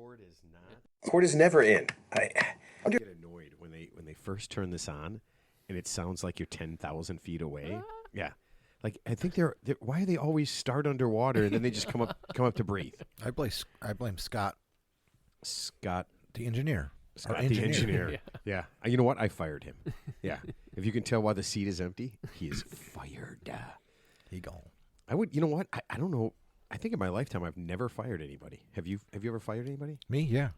cord is not. Cord is never in. I get annoyed when they first turn this on, and it sounds like you're 10,000 feet away. Yeah, like I think they're why do they always start underwater and then they just come up to breathe? I blame Scott. Scott, the engineer. Scott, the engineer. Yeah. You know what? I fired him. Yeah. If you can tell why the seat is empty, he is fired. He gone. I would. You know what? I don't know. I think in my lifetime I've never fired anybody. Have you ever fired anybody? Me? Yeah.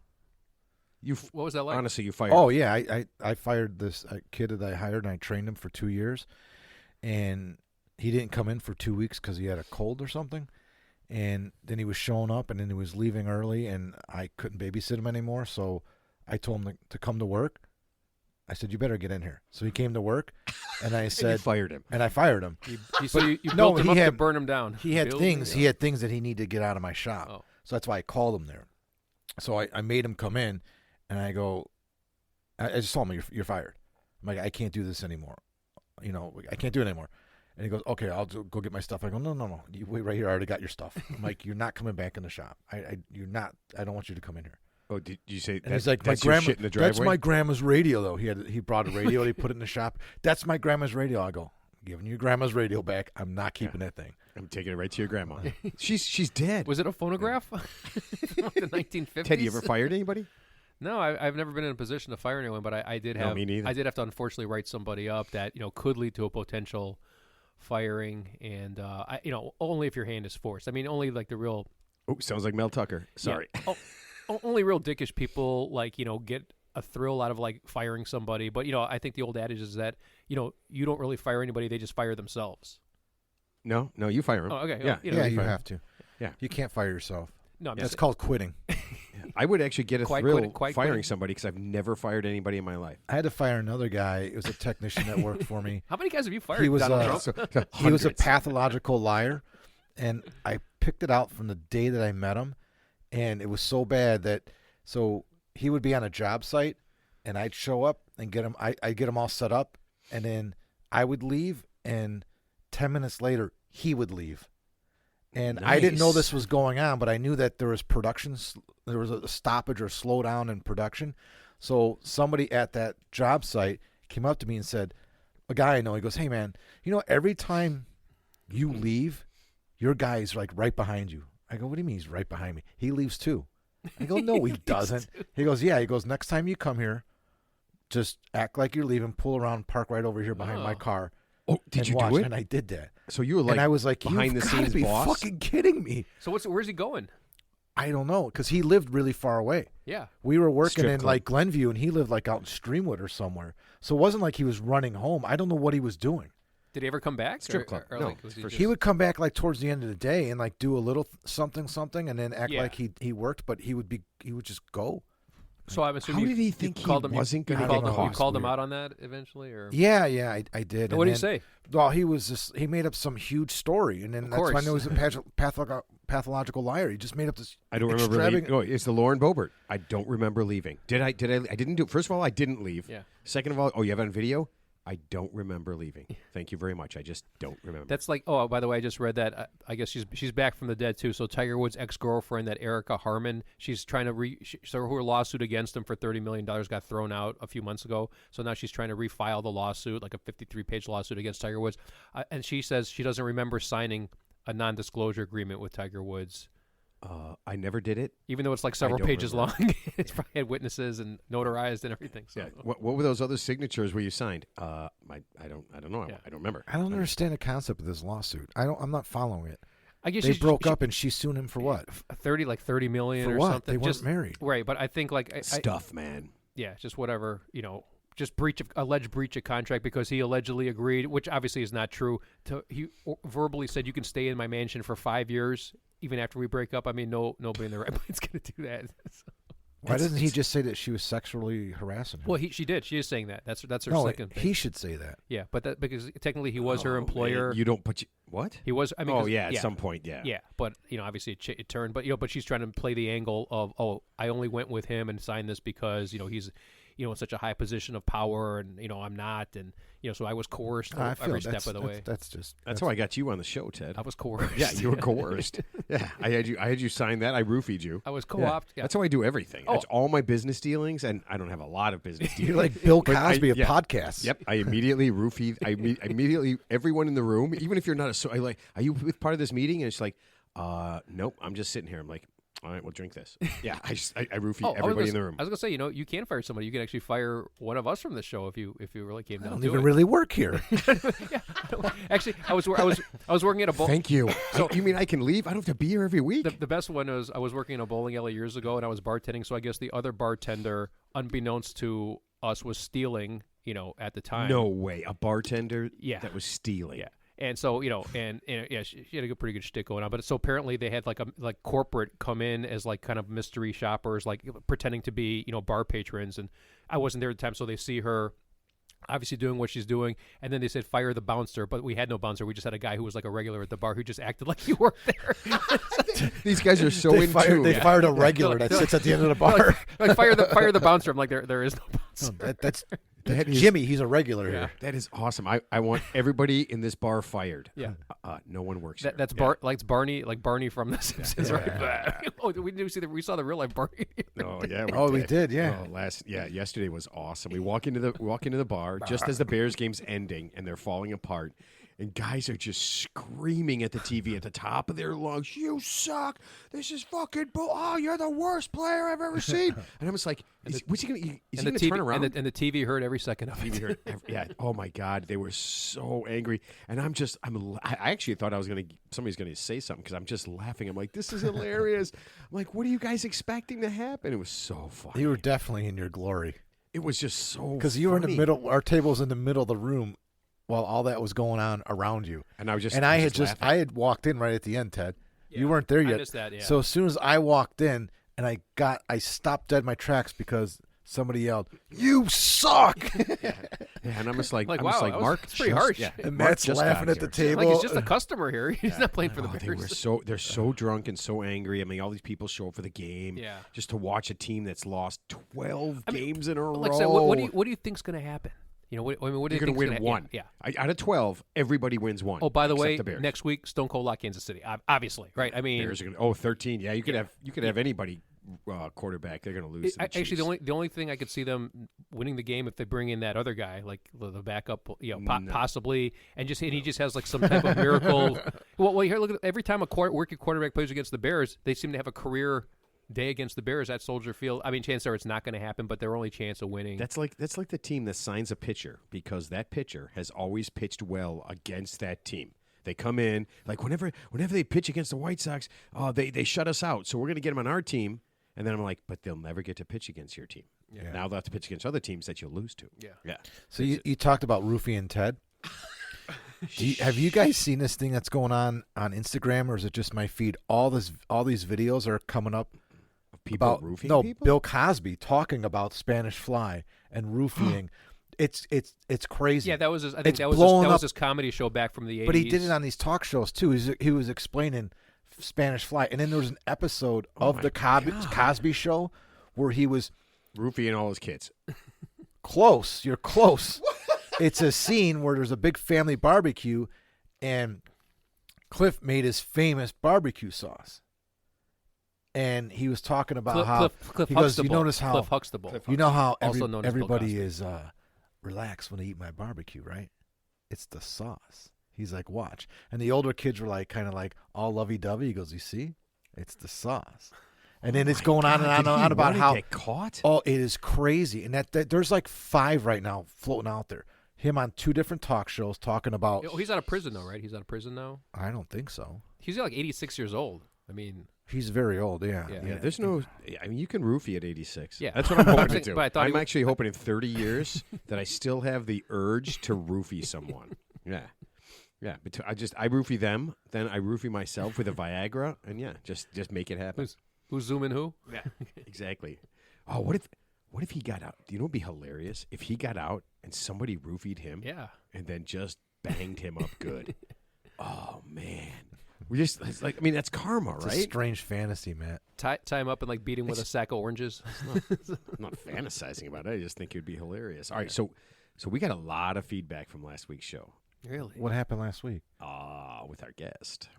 What was that like? Honestly, you fired. Oh yeah, I fired this kid that I hired and I trained him for 2 years, and he didn't come in for 2 weeks because he had a cold or something, and then he was showing up and then he was leaving early and I couldn't babysit him anymore, so I told him to come to work. I said, you better get in here. So he came to work, and I said, and you fired him. And I fired him. You built him up to burn him down. He had things. He had things that he needed to get out of my shop. Oh. So that's why I called him there. So I made him come in, and I go, I just told him, you're fired. I'm like, I can't do this anymore. You know, I can't do it anymore. And he goes, okay, I'll go get my stuff. I go, no. You wait right here. I already got your stuff. I'm like, you're not coming back in the shop. You're not. I don't want you to come in here. Oh, did you say? And he's like, that's my grandma. shit in the driveway? That's my grandma's radio, though. He brought a radio. And he put it in the shop. That's my grandma's radio. I go, I'm giving your grandma's radio back. I'm not keeping that thing. I'm taking it right to your grandma. She's dead. Was it a phonograph? From the 1950s. Ted, you ever fired anybody? No, I've never been in a position to fire anyone, but I did have. No, me neither. I did have to unfortunately write somebody up that could lead to a potential firing, and only if your hand is forced. I mean, only like the real. Oh, sounds like Mel Tucker. Sorry. Yeah. Only real dickish people get a thrill out of like firing somebody, but I think the old adage is that you don't really fire anybody; they just fire themselves. No, you fire them. Oh, okay. Yeah, you have to. Yeah, you can't fire yourself. No, that's called quitting. I would actually get a thrill firing quitting. somebody because I've never fired anybody in my life. I had to fire another guy. It was a technician that worked for me. How many guys have you fired? He was he was a pathological liar, and I picked it out from the day that I met him. And it was so bad that he would be on a job site, and I'd show up and get him. I'd get him all set up, and then I would leave, and 10 minutes later he would leave. And nice. I didn't know this was going on, but I knew that there was there was a stoppage or slowdown in production. So somebody at that job site came up to me and said, a guy I know, he goes, "Hey man, every time you leave, your guy's like right behind you." I go, "What do you mean he's right behind me? He leaves too." I go, "No, he doesn't." He goes, "Yeah." He goes, "Next time you come here, just act like you're leaving, pull around, park right over here behind my car." Oh, did you watch. do it? And I did that. So you were like, and I was like, behind "You've the got to scenes be boss? fucking kidding me!" So where's he going? I don't know, because he lived really far away. Yeah, we were working Strip in club. like Glenview, and he lived like out in Streamwood or somewhere. So it wasn't like he was running home. I don't know what he was doing. Did he ever come back? Strip club. Or No, like, was he He would come back like towards the end of the day and like do a little something, and then act Yeah. like he worked, but he would just go. So I'm assuming How did he think he wasn't going to get You caught? called him out on that eventually, or Yeah, I did. what did he then- say? Well, he made up some huge story, and then Of that's why I course. know he's a pathological liar. He just made up this. I don't remember leaving. No, it's the Lauren Boebert. I don't remember leaving. Did I? I didn't do. First of all, I didn't leave. Yeah. Second of all, you have it on video. I don't remember leaving. Thank you very much. I just don't remember. That's like, oh, by the way, I just read that. I guess she's back from the dead too. So Tiger Woods' ex-girlfriend, that Erica Harmon, she's trying to so her lawsuit against him for $30 million got thrown out a few months ago. So now she's trying to refile the lawsuit, like a 53-page lawsuit against Tiger Woods. And she says she doesn't remember signing a non-disclosure agreement with Tiger Woods. I never did it. Even though it's like several don't pages remember. long. It's probably had witnesses and notarized and everything. So. Yeah. What were those other signatures where you signed? I don't know. Yeah. I don't remember. I don't understand the concept of this lawsuit. I'm not following it. I guess They broke up, and she's suing him for what? 30 million For or what? something. They weren't Just married. Right, but I think like Stuff, man. yeah, just whatever, just alleged breach of contract because he allegedly agreed, which obviously is not true. He verbally said you can stay in my mansion for 5 years even after we break up. I mean, nobody in their right mind's going to do that. So. Why doesn't he just say that she was sexually harassing him? Well, she did. She is saying that. That's her no, second thing. he should say that. Yeah, but that because technically he was her employer. Man, you don't put what? He was. I mean, at some point, yeah. Yeah, but obviously it turned. But but she's trying to play the angle of, I only went with him and signed this because in such a high position of power, and I'm not, and so I was coerced every step of the way. That's how I got you on the show, Ted. I was coerced. Yeah, you were coerced. Yeah, I had you sign that. I roofied you. I was co-opted. Yeah. That's how I do everything. That's all my business dealings, and I don't have a lot of business dealings. You're like Bill Cosby of podcasts. Yep, I immediately roofied. I immediately everyone in the room, even if you're not are you with part of this meeting? And it's like, nope, I'm just sitting here. I'm like, all right, we'll drink this. Yeah, I roofie everybody in the room. I was gonna say, you can fire somebody. You can actually fire one of us from the show if you really came down to it. I don't even really work here. Yeah, actually, I was working at a bowl. Thank you. So you mean I can leave? I don't have to be here every week. The best one was I was working in a bowling alley years ago, and I was bartending. So I guess the other bartender, unbeknownst to us, was stealing. At the time. No way, a bartender. Yeah. That was stealing. Yeah. And so, and she had a pretty good shtick going on. But so apparently they had like corporate come in as like kind of mystery shoppers, like pretending to be, bar patrons. And I wasn't there at the time. So they see her obviously doing what she's doing. And then they said, fire the bouncer. But we had no bouncer. We just had a guy who was like a regular at the bar who just acted like he worked there. These guys are so They fired a regular that sits at the end of the bar. Like fire the bouncer. I'm like, there is no bouncer. That's Jimmy. He's a regular here. That is awesome. I want everybody in this bar fired. Yeah. No one works here. That's Barney from The Simpsons, right? Oh, we saw the real life Barney. Oh yeah. We did. Yeah. Yesterday was awesome. We walk into the bar just as the Bears game's ending and they're falling apart. And guys are just screaming at the TV at the top of their lungs, "You suck! This is fucking bull! Oh, you're the worst player I've ever seen!" And I'm just like, "What's he gonna? Is he gonna turn around?" And the TV heard every second of it. Yeah. Oh my God, they were so angry. And I actually thought somebody's gonna say something because I'm just laughing. I'm like, "This is hilarious!" I'm like, "What are you guys expecting to happen?" It was so funny. You were definitely in your glory. It was just so because you were in the middle. Our table was in the middle of the room. While all that was going on around you, and I had walked in right at the end, Ted. Yeah, you weren't there yet. I missed that, yeah. So as soon as I walked in, and I stopped dead in my tracks because somebody yelled, "You suck!" Yeah, and I'm just like, wow, Mark, it's pretty harsh. Yeah, and Matt's laughing at the table. Like he's just a customer here. He's not playing for the Bears. They're so drunk and so angry. I mean, all these people show up for the game, just to watch a team that's lost 12 games in a row. Like I said, what do you think's going to happen? What do you You're going to win one. Yeah. Out of 12, everybody wins one. Oh, by the way, next week, Stone Cold Lock, Kansas City. Obviously, right? I mean, Bears are going to 13. Yeah, you could have anybody quarterback. They're going to lose. Actually, the only thing I could see them winning the game if they bring in that other guy, like the backup, possibly, and he just has like some type of miracle. Well, here, look at every time a rookie quarterback plays against the Bears, they seem to have a career day against the Bears at Soldier Field. I mean, chances are it's not going to happen, but their only chance of winning. That's like the team that signs a pitcher because that pitcher has always pitched well against that team. They come in like whenever they pitch against the White Sox, they shut us out. So we're going to get them on our team. And then I'm like, but they'll never get to pitch against your team. Yeah. Now they'll have to pitch against other teams that you'll lose to. Yeah. So you talked about Roofy and Ted. Have you guys seen this thing that's going on Instagram, or is it just my feed? All these videos are coming up. People roofing people? Bill Cosby talking about Spanish Fly and roofing. It's crazy. Yeah, that was I think that was his comedy show back from the 80s. But he did it on these talk shows too. He was explaining Spanish Fly, and then there was an episode of the Cosby show where he was roofing all his kids. Close, you're close. It's a scene where there's a big family barbecue, and Cliff made his famous barbecue sauce. And he was talking about how Cliff he goes, you notice how Cliff Huxtable. You know how everybody is relaxed when they eat my barbecue, right? It's the sauce. He's like, watch. And the older kids were like, kind of like all lovey-dovey. He goes, you see? It's the sauce. And then it's going on and on about how get caught. Oh, it is crazy. And that there's like 5 right now floating out there. Him on 2 different talk shows talking about. Oh, he's out of prison though, right? He's out of prison now. I don't think so. He's like 86 years old. I mean, he's very old. Yeah. There's no. I mean, you can roofie at 86. Yeah, that's what I'm hoping to do. But I'm actually hoping in 30 years that I still have the urge to roofie someone. Yeah. But I roofie them, then I roofie myself with a Viagra, and just make it happen. Who's zooming who? Yeah, exactly. Oh, what if he got out? Do you know what'd be hilarious if he got out and somebody roofied him? Yeah, and then just banged him up good. Oh man. it's like, I mean, that's karma, It's right? a strange fantasy, Matt. Tie him up and like beat him with a sack of oranges. I'm not fantasizing about it. I just think it would be hilarious. All right, so we got a lot of feedback from last week's show. Really? What happened last week? With our guest.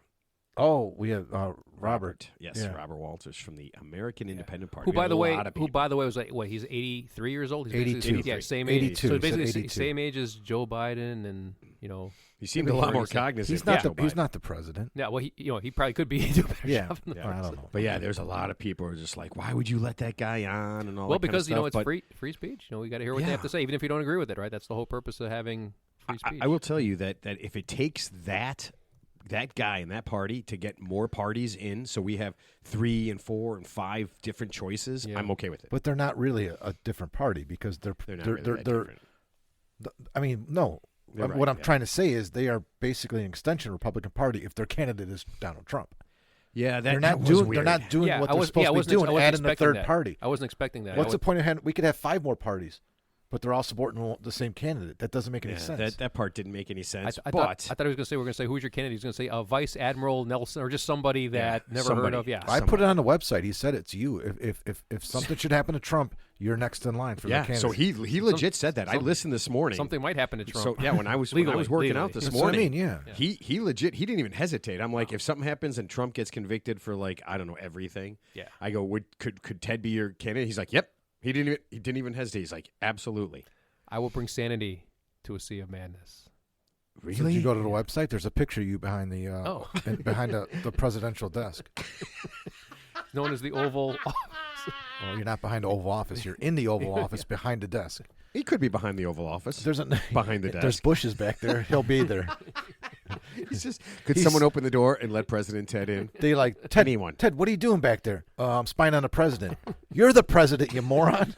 Oh, we have Robert. Yes, Yeah. Robert Walters from the American Independent Party. Who, We by had the a way, lot of people. was like, what? He's 83 years old. He's 82. basically- Yeah, same age. 82. So He said basically, 82. same age as Joe Biden, and He seemed a lot more cognizant. He's not than the Joe he's Biden. not the president. yeah. Well, he probably could be do a better Yeah. job than the I president. don't know. But yeah, there's a lot of people who are just like, why would you let that guy on and all Well, that kind of because stuff? it's But free speech. We got to hear what they Yeah. have to say, even if you don't agree with it. Right? That's the whole purpose of having free speech. I will tell you that if it takes that guy in that party to get more parties in, so we have 3 and 4 and 5 different choices, Yeah. I'm okay with it. But they're not really a different party because They're not really that different. I mean, no. They're What right, I'm yeah. trying to say is they are basically an extension of the Republican Party if their candidate is Donald Trump. Yeah, They're that not was doing. weird. They're not doing Yeah, what I they're was- supposed yeah, I to be wasn't ex- I doing. wasn't Adding the expecting third that. party. I wasn't expecting that. What's the point of having? We could have 5 more parties, but they're all supporting the same candidate. That doesn't make any Yeah, sense. that part didn't make any sense. I but thought he was going to say, we're going to say, who's your candidate? He's going to say Vice Admiral Nelson, or just somebody that Yeah, never somebody. heard of. Yeah. I put it on the website. He said it's you. If something should happen to Trump, you're next in line for the yeah, candidate. so he legit said that. I some- listened this morning. Something might happen to Trump. So yeah, when I was Legally, working legally. out this That's what I morning, mean, yeah. he legit he didn't even hesitate. I'm like, if something happens and Trump gets convicted for like I don't know everything, Yeah. I go, could Ted be your candidate? He's like, yep. He didn't even hesitate. He's like, absolutely. I will bring sanity to a sea of madness. So if you go to the website, there's a picture of you behind the Oh. behind the presidential desk. Known as the Oval. Well, you're not behind the Oval Office. You're in the Oval Office behind the desk. He could be behind the Oval Office. There's Behind the There's desk. bushes back there. He'll be there. He's just could someone open the door and let President Ted in? They like Ted. Anyone. Ted, what are you doing back there? I'm spying on the president. You're the president, you moron.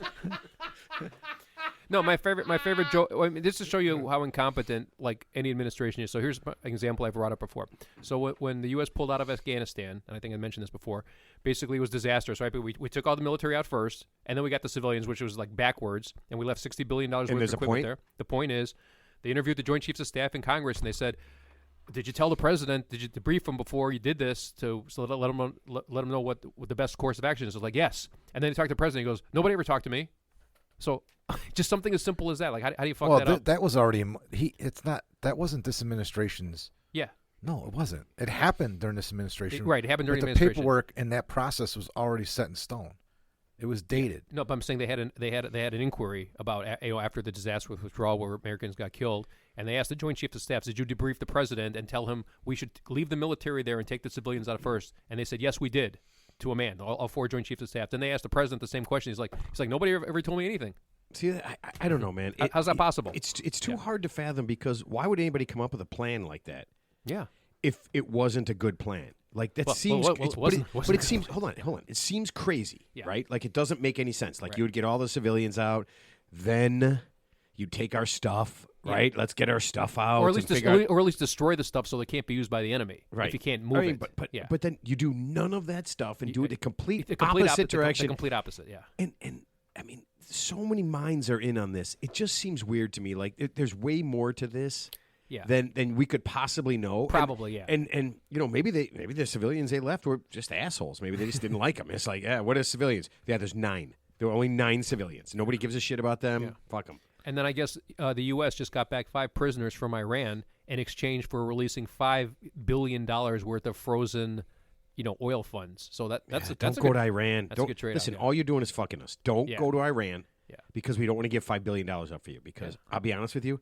No, my favorite joke. I mean, just to show you how incompetent like any administration is. So here's an example I've brought up before. So when the U.S. pulled out of Afghanistan, and I think I mentioned this before, basically it was disastrous, right? But we took all the military out first, and then we got the civilians, which was like backwards, and we left $60 billion worth of there's a equipment point? there. The point is, they interviewed the Joint Chiefs of Staff in Congress, and they said, "Did you tell the president? Did you debrief him before you did this to let him know what the best course of action is?" I was like, "Yes." And then he talked to the president. He goes, "Nobody ever talked to me." So, just something as simple as that. Like, how do you fuck Well, that up? that was already It's not. That wasn't this administration's. Yeah. No, it wasn't. It happened during this administration. Right, it happened during but the the administration. paperwork and that process was already set in stone. It was dated. No, but I'm saying they had an inquiry about after the disaster with withdrawal where Americans got killed, and they asked the Joint Chiefs of Staff, "Did you debrief the president and tell him we should leave the military there and take the civilians out first?" And they said, "Yes, we did." To a man, all 4 Joint Chiefs of Staff. Then they asked the president the same question. He's like, "Nobody ever told me anything." See, I don't know, man. How's that possible? It's too hard to fathom because why would anybody come up with a plan like that Yeah. if it wasn't a good plan? Like that Well, seems, well, it's- wasn't- but wasn't it seems. Hold on. It seems crazy, Yeah. right? Like it doesn't make any sense. Like Right. you would get all the civilians out, then you take our stuff, Yeah. right? Let's get our stuff out, Or at least and figure out- or at least destroy the stuff so it can't be used by the enemy. Right. If you can't move I mean, it. But yeah. but then you do none of that stuff and do it the complete, the complete opposite direction. The complete opposite. Yeah. And I mean, so many minds are in on this. It just seems weird to me. Like there's way more to this Yeah. than we could possibly know. Probably, yeah. And you know, maybe the civilians they left were just assholes. Maybe they just didn't like them. It's like, yeah, what are civilians? Yeah, there's 9. There were only 9 civilians. Nobody gives a shit about them. Yeah. Fuck them. And then I guess the U.S. just got back 5 prisoners from Iran in exchange for releasing $5 billion worth of frozen, oil funds. So that's Don't go to Iran. That's a Don't good trade-off, listen. yeah. All you're doing is fucking us. Don't Yeah. go to Iran. Yeah. Because we don't want to give $5 billion up for you. Because I'll be honest with you,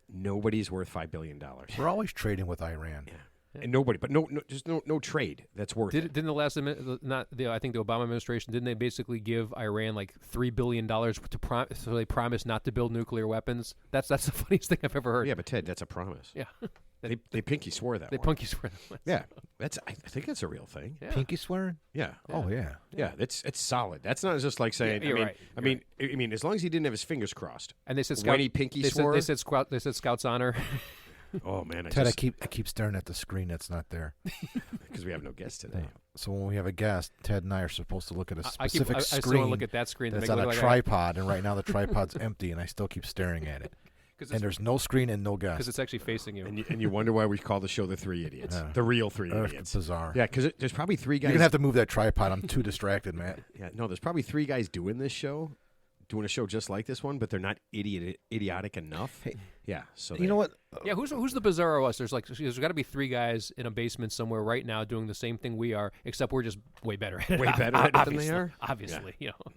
nobody's worth $5 billion. We're always trading with Iran. Yeah. And nobody, but just no trade that's worth it. Didn't the last I think the Obama administration didn't they basically give Iran like $3 billion so they promised not to build nuclear weapons? That's the funniest thing I've ever heard. Yeah, but Ted, that's a promise. Yeah. They pinky swore that. They one. punky swear. Yeah, I think that's a real thing. Yeah. Pinky swearing? Yeah. Oh yeah. Yeah, it's solid. That's not just like saying. Yeah, you're right. I mean, as long as he didn't have his fingers crossed. And they said when he pinky swore. They said Scout's honor. Oh man, Ted, I keep staring at the screen that's not there. because we have no guest today. So when we have a guest, Ted and I are supposed to look at a I specific still want screen to look at that screen. that's to make on it a look like tripod, and right now the tripod's empty, and I still keep staring at it. and there's no screen and no because guest. it's actually facing you. And you wonder why we call the show The Three Idiots. Yeah. The real Three It's Idiots. bizarre. Yeah, because there's probably three guys. You're gonna have to move that tripod. I'm too distracted, Matt. Yeah, no, there's probably three guys doing this show, doing a show just like this one, but they're not idiotic enough. Yeah, so You know what? Yeah, who's the bizarro us? There's got to be three guys in a basement somewhere right now doing the same thing we are, except we're just way better at it. Way better at it than they are? Obviously, you know.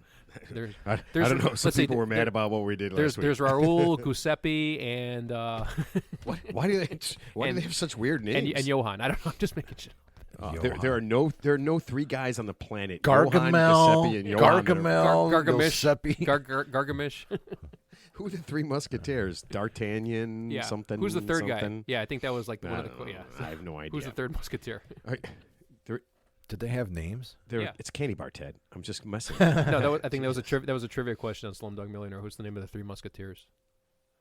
There's, I don't know. Some let's see, people were mad about what we did last week. There's Raul, Giuseppe, and Why do they have such weird names? and Johan. I don't know. I'm just making shit. There are no three guys on the planet. Gargamel, Johan, Giuseppe, and Johan. Gargamel, Gargamish, Giuseppe. Gargamish. Who are the three musketeers? D'Artagnan, Yeah. something. Who's the third something? guy? Yeah, I think that was like one of the. Yeah. I have no idea. Who's the third musketeer? Did they have names? Yeah. It's Candy Bar Ted. I'm just messing. No, I think that was a trivia question on Slumdog Millionaire. Who's the name of the three musketeers?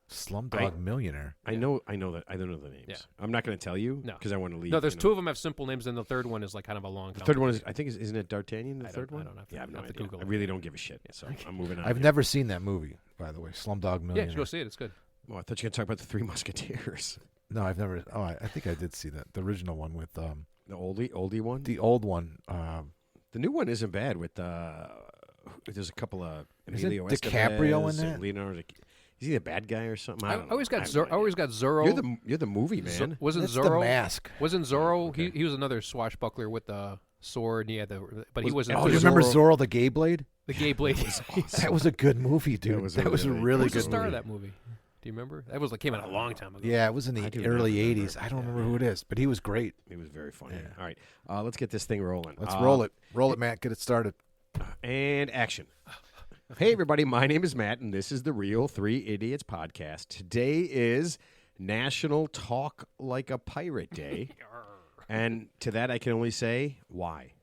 Slumdog Millionaire. I know that. I don't know the names. Yeah. I'm not going to tell you No. because I want to leave. No, there's two of them have simple names, and the third one is like kind of a long. The third one is, I think, isn't it D'Artagnan? The I third don't- one. I don't have to- Yeah, I have no have to idea. Google I it. really don't give a shit. So I'm moving on. I've here. never seen that movie, by the way. Slumdog Yeah, Millionaire. you should go see it. It's good. Well, I thought you were going to talk about the Three Musketeers. No, I've never. Oh, I think I did see that. The original one with The oldie one. the old one. The new one isn't bad. With there's a couple of Isn't Emilio DiCaprio Estevez in and that? Leonardo. Is he the bad guy or something? I I don't know. always got I have Zorro. no I always idea. got Zorro. You're the movie man. Wasn't That's the Zorro? mask. Wasn't Zorro? okay. He was another swashbuckler with the sword, and he had but he wasn't. Oh, do you remember Zorro the Gay Blade? the gay blade? That was a good movie, dude. was That a was a really- really Who's the good star movie. of that movie? Do you remember? That was came out a long time ago. Yeah, it was in I the do early not remember. '80s. I don't remember who it is, but he was great. It was very funny. Yeah. All right, let's get this thing rolling. Let's roll it. Roll it, Matt. Get it started. And action. Hey, everybody. My name is Matt, and this is the Real Three Idiots podcast. Today is National Talk Like a Pirate Day. And to that, I can only say, why?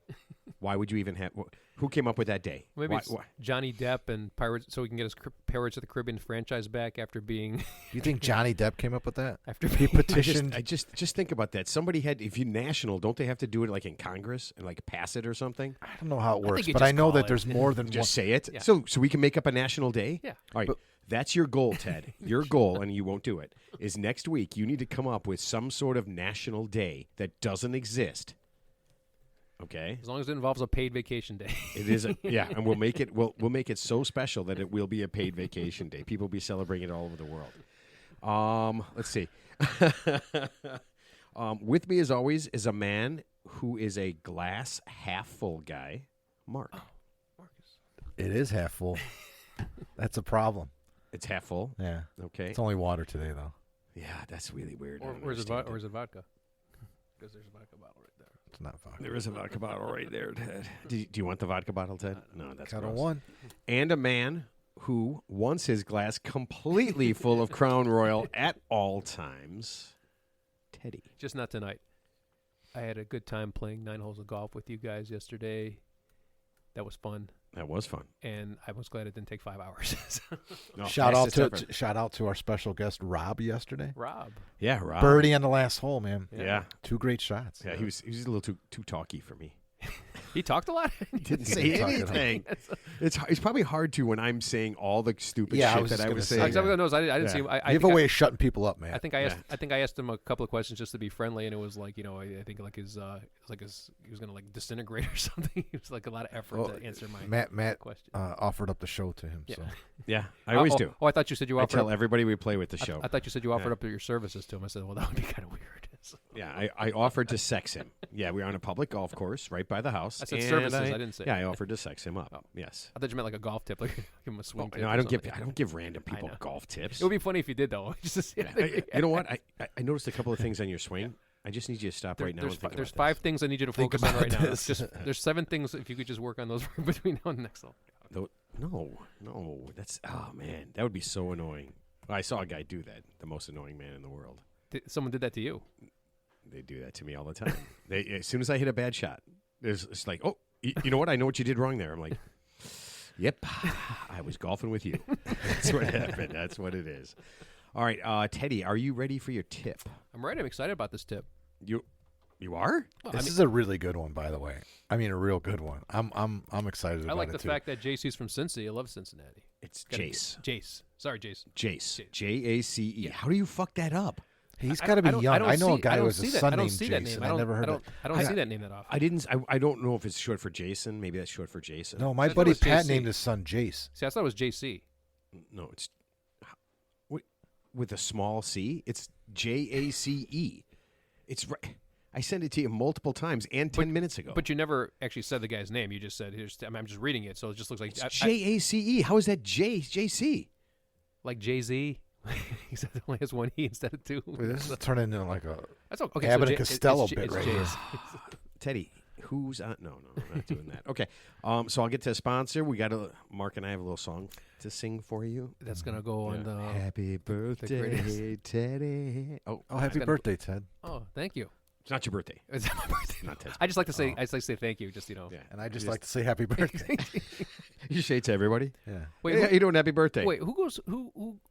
Why would you even have... Who came up with that day? Maybe Why- it's why? Johnny Depp and Pirates, so we can get his Pirates of the Caribbean franchise back after being Do you think Johnny Depp came up with that? after He being petitioned. I just think about that. Somebody had... If you national, don't they have to do it like in Congress and like pass it or something? I don't know how it think works, you but I just know call that it. there's more than Just one. say it. Yeah. So we can make up a national day? Yeah. All right. But- That's your goal, Ted. Your goal, and you won't do it, is next week you need to come up with some sort of national day that doesn't exist. Okay? as long as it involves a paid vacation day. It is yeah, and we'll make it we'll make it so special that it will be a paid vacation day. People will be celebrating it all over the world. Let's see. With me as always is a man who is a glass half full guy, Mark. It is half full. That's a problem. It's half full. Yeah. Okay. It's only water today, though. Yeah, that's really weird. I don't or is it understand vodka? Because there's a vodka bottle right there. It's not vodka. There is a vodka bottle right there, Ted. Do you want the vodka bottle, Ted? No, that's Got a gross. one. And a man who wants his glass completely full of Crown Royal at all times, Teddy. Just not tonight. I had a good time playing 9 holes of golf with you guys yesterday. That was fun, That was fun. and I was glad it didn't take 5 hours. No, Shout out fastest ever. shout out to our special guest Rob yesterday. Rob. Yeah, Rob. Birdie on the last hole, man. Yeah. Two great shots. Yeah, he was a little too talky for me. He talked a lot. Didn't He say didn't talk at all. anything. It's probably hard to when I'm saying all the stupid Yeah, I shit was that just I gonna was say saying. that. I didn't Yeah. see him. I You have a think way of shutting people up, man. I think I asked him a couple of questions just to be friendly, and it was like, I think like his he was gonna like disintegrate or something. It was like a lot of effort Well, to answer my Matt question. offered up the show to him. Yeah. So Yeah, I always do. Oh, I thought you said you I offered. tell up, everybody we play with the show. I thought you said you offered Yeah. up your services to him. I said, well, that would be kind of weird. Yeah, I offered to sex him. Yeah, we were on a public golf course right by the house. I said and services. I didn't say. Yeah, I offered to sex him up. Oh. Yes. I thought you meant like a golf tip, like give him a swing Well, tip. no, or I don't give something. random I people know. golf tips. It would be funny if you did, though. Just to see how they You know what? I noticed a couple of things on your swing. I just need you to stop right now and think there's about 5 things I need you to Think focus on about right now. this. Just there's 7 things if you could just work on those between now and the next one. No, that's man, that would be so annoying. I saw a guy do that. The most annoying man in the world. Someone did that to you. They do that to me all the time. As soon as I hit a bad shot, it's like, oh, you know what? I know what you did wrong there. I'm like, yep, I was golfing with you. That's what happened. That's what it is. All right, Teddy, are you ready for your tip? I'm ready. I'm excited about this tip. You are? Well, this is a really good one, by the way. I mean, a real good one. I'm excited about I it like the too. fact that JC's from Cincy. I love Cincinnati. It's Jace. Jace. Sorry, Jace. Jace. Jace. Yeah. How do you fuck that up? He's got to be young. I know a guy who has a son I don't named see that Jason. name. I never heard that. I don't see that name that often. I don't know if it's short for Jason. Maybe that's short for Jason. No, my I thought it buddy was Pat JC. named his son Jace. See, I thought it was JC. No, it's with a small c. It's Jace. It's right. I sent it to you multiple times and 10 minutes ago. But you never actually said the guy's name. You just said, I'm just reading it, so it just looks like Jace. How is that JC? like Jay-Z. He said it only has one E instead of two. Wait, this is turning into like a That's okay. Abbott so and Costello it's bit right Jace. Teddy, who's on? No, I'm not doing that. Okay. So I'll get to a sponsor. We got Mark and I have a little song to sing for you. That's gonna go on the. Happy birthday, greatest. Teddy. Oh, happy birthday, Ted. Oh, thank you. it's not your birthday. Is that my birthday? Not Ted's I just like to say. Oh. I just like to say thank you. Just Yeah. And I just like to say happy birthday. You say it to everybody. Yeah. Wait, Hey, how you doing? Happy birthday. wait.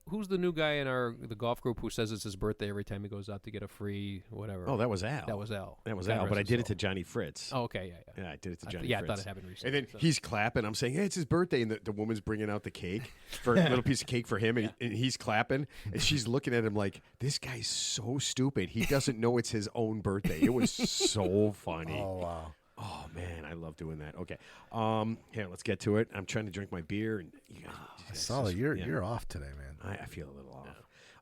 Who's the new guy in the golf group who says it's his birthday every time he goes out to get a free whatever? Oh, that was Al. that was Al. That was God Al. rest But I his did it soul. to Johnny Fritz. Oh, okay, yeah. Yeah, I did it to I Johnny yeah, I Fritz. thought it happened And recently. then so. he's clapping. I'm saying, hey, it's his birthday. And the woman's bringing out the cake for a little piece of cake for him. And, and he's clapping. And she's looking at him like, this guy's so stupid. He doesn't know it's his own birthday. It was so funny. Oh wow. Oh, man. I love doing that. Okay. Here, let's get to it. I'm trying to drink my beer. And you guys, I saw that you're off today, man. I feel a little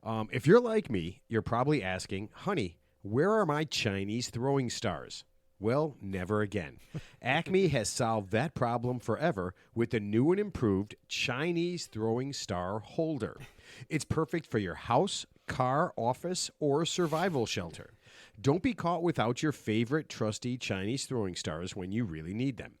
off. If you're like me, you're probably asking, honey, where are my Chinese throwing stars? Well, never again. Acme has solved that problem forever with the new and improved Chinese throwing star holder. It's perfect for your house, car, office, or survival shelter. Don't be caught without your favorite trusty Chinese throwing stars when you really need them.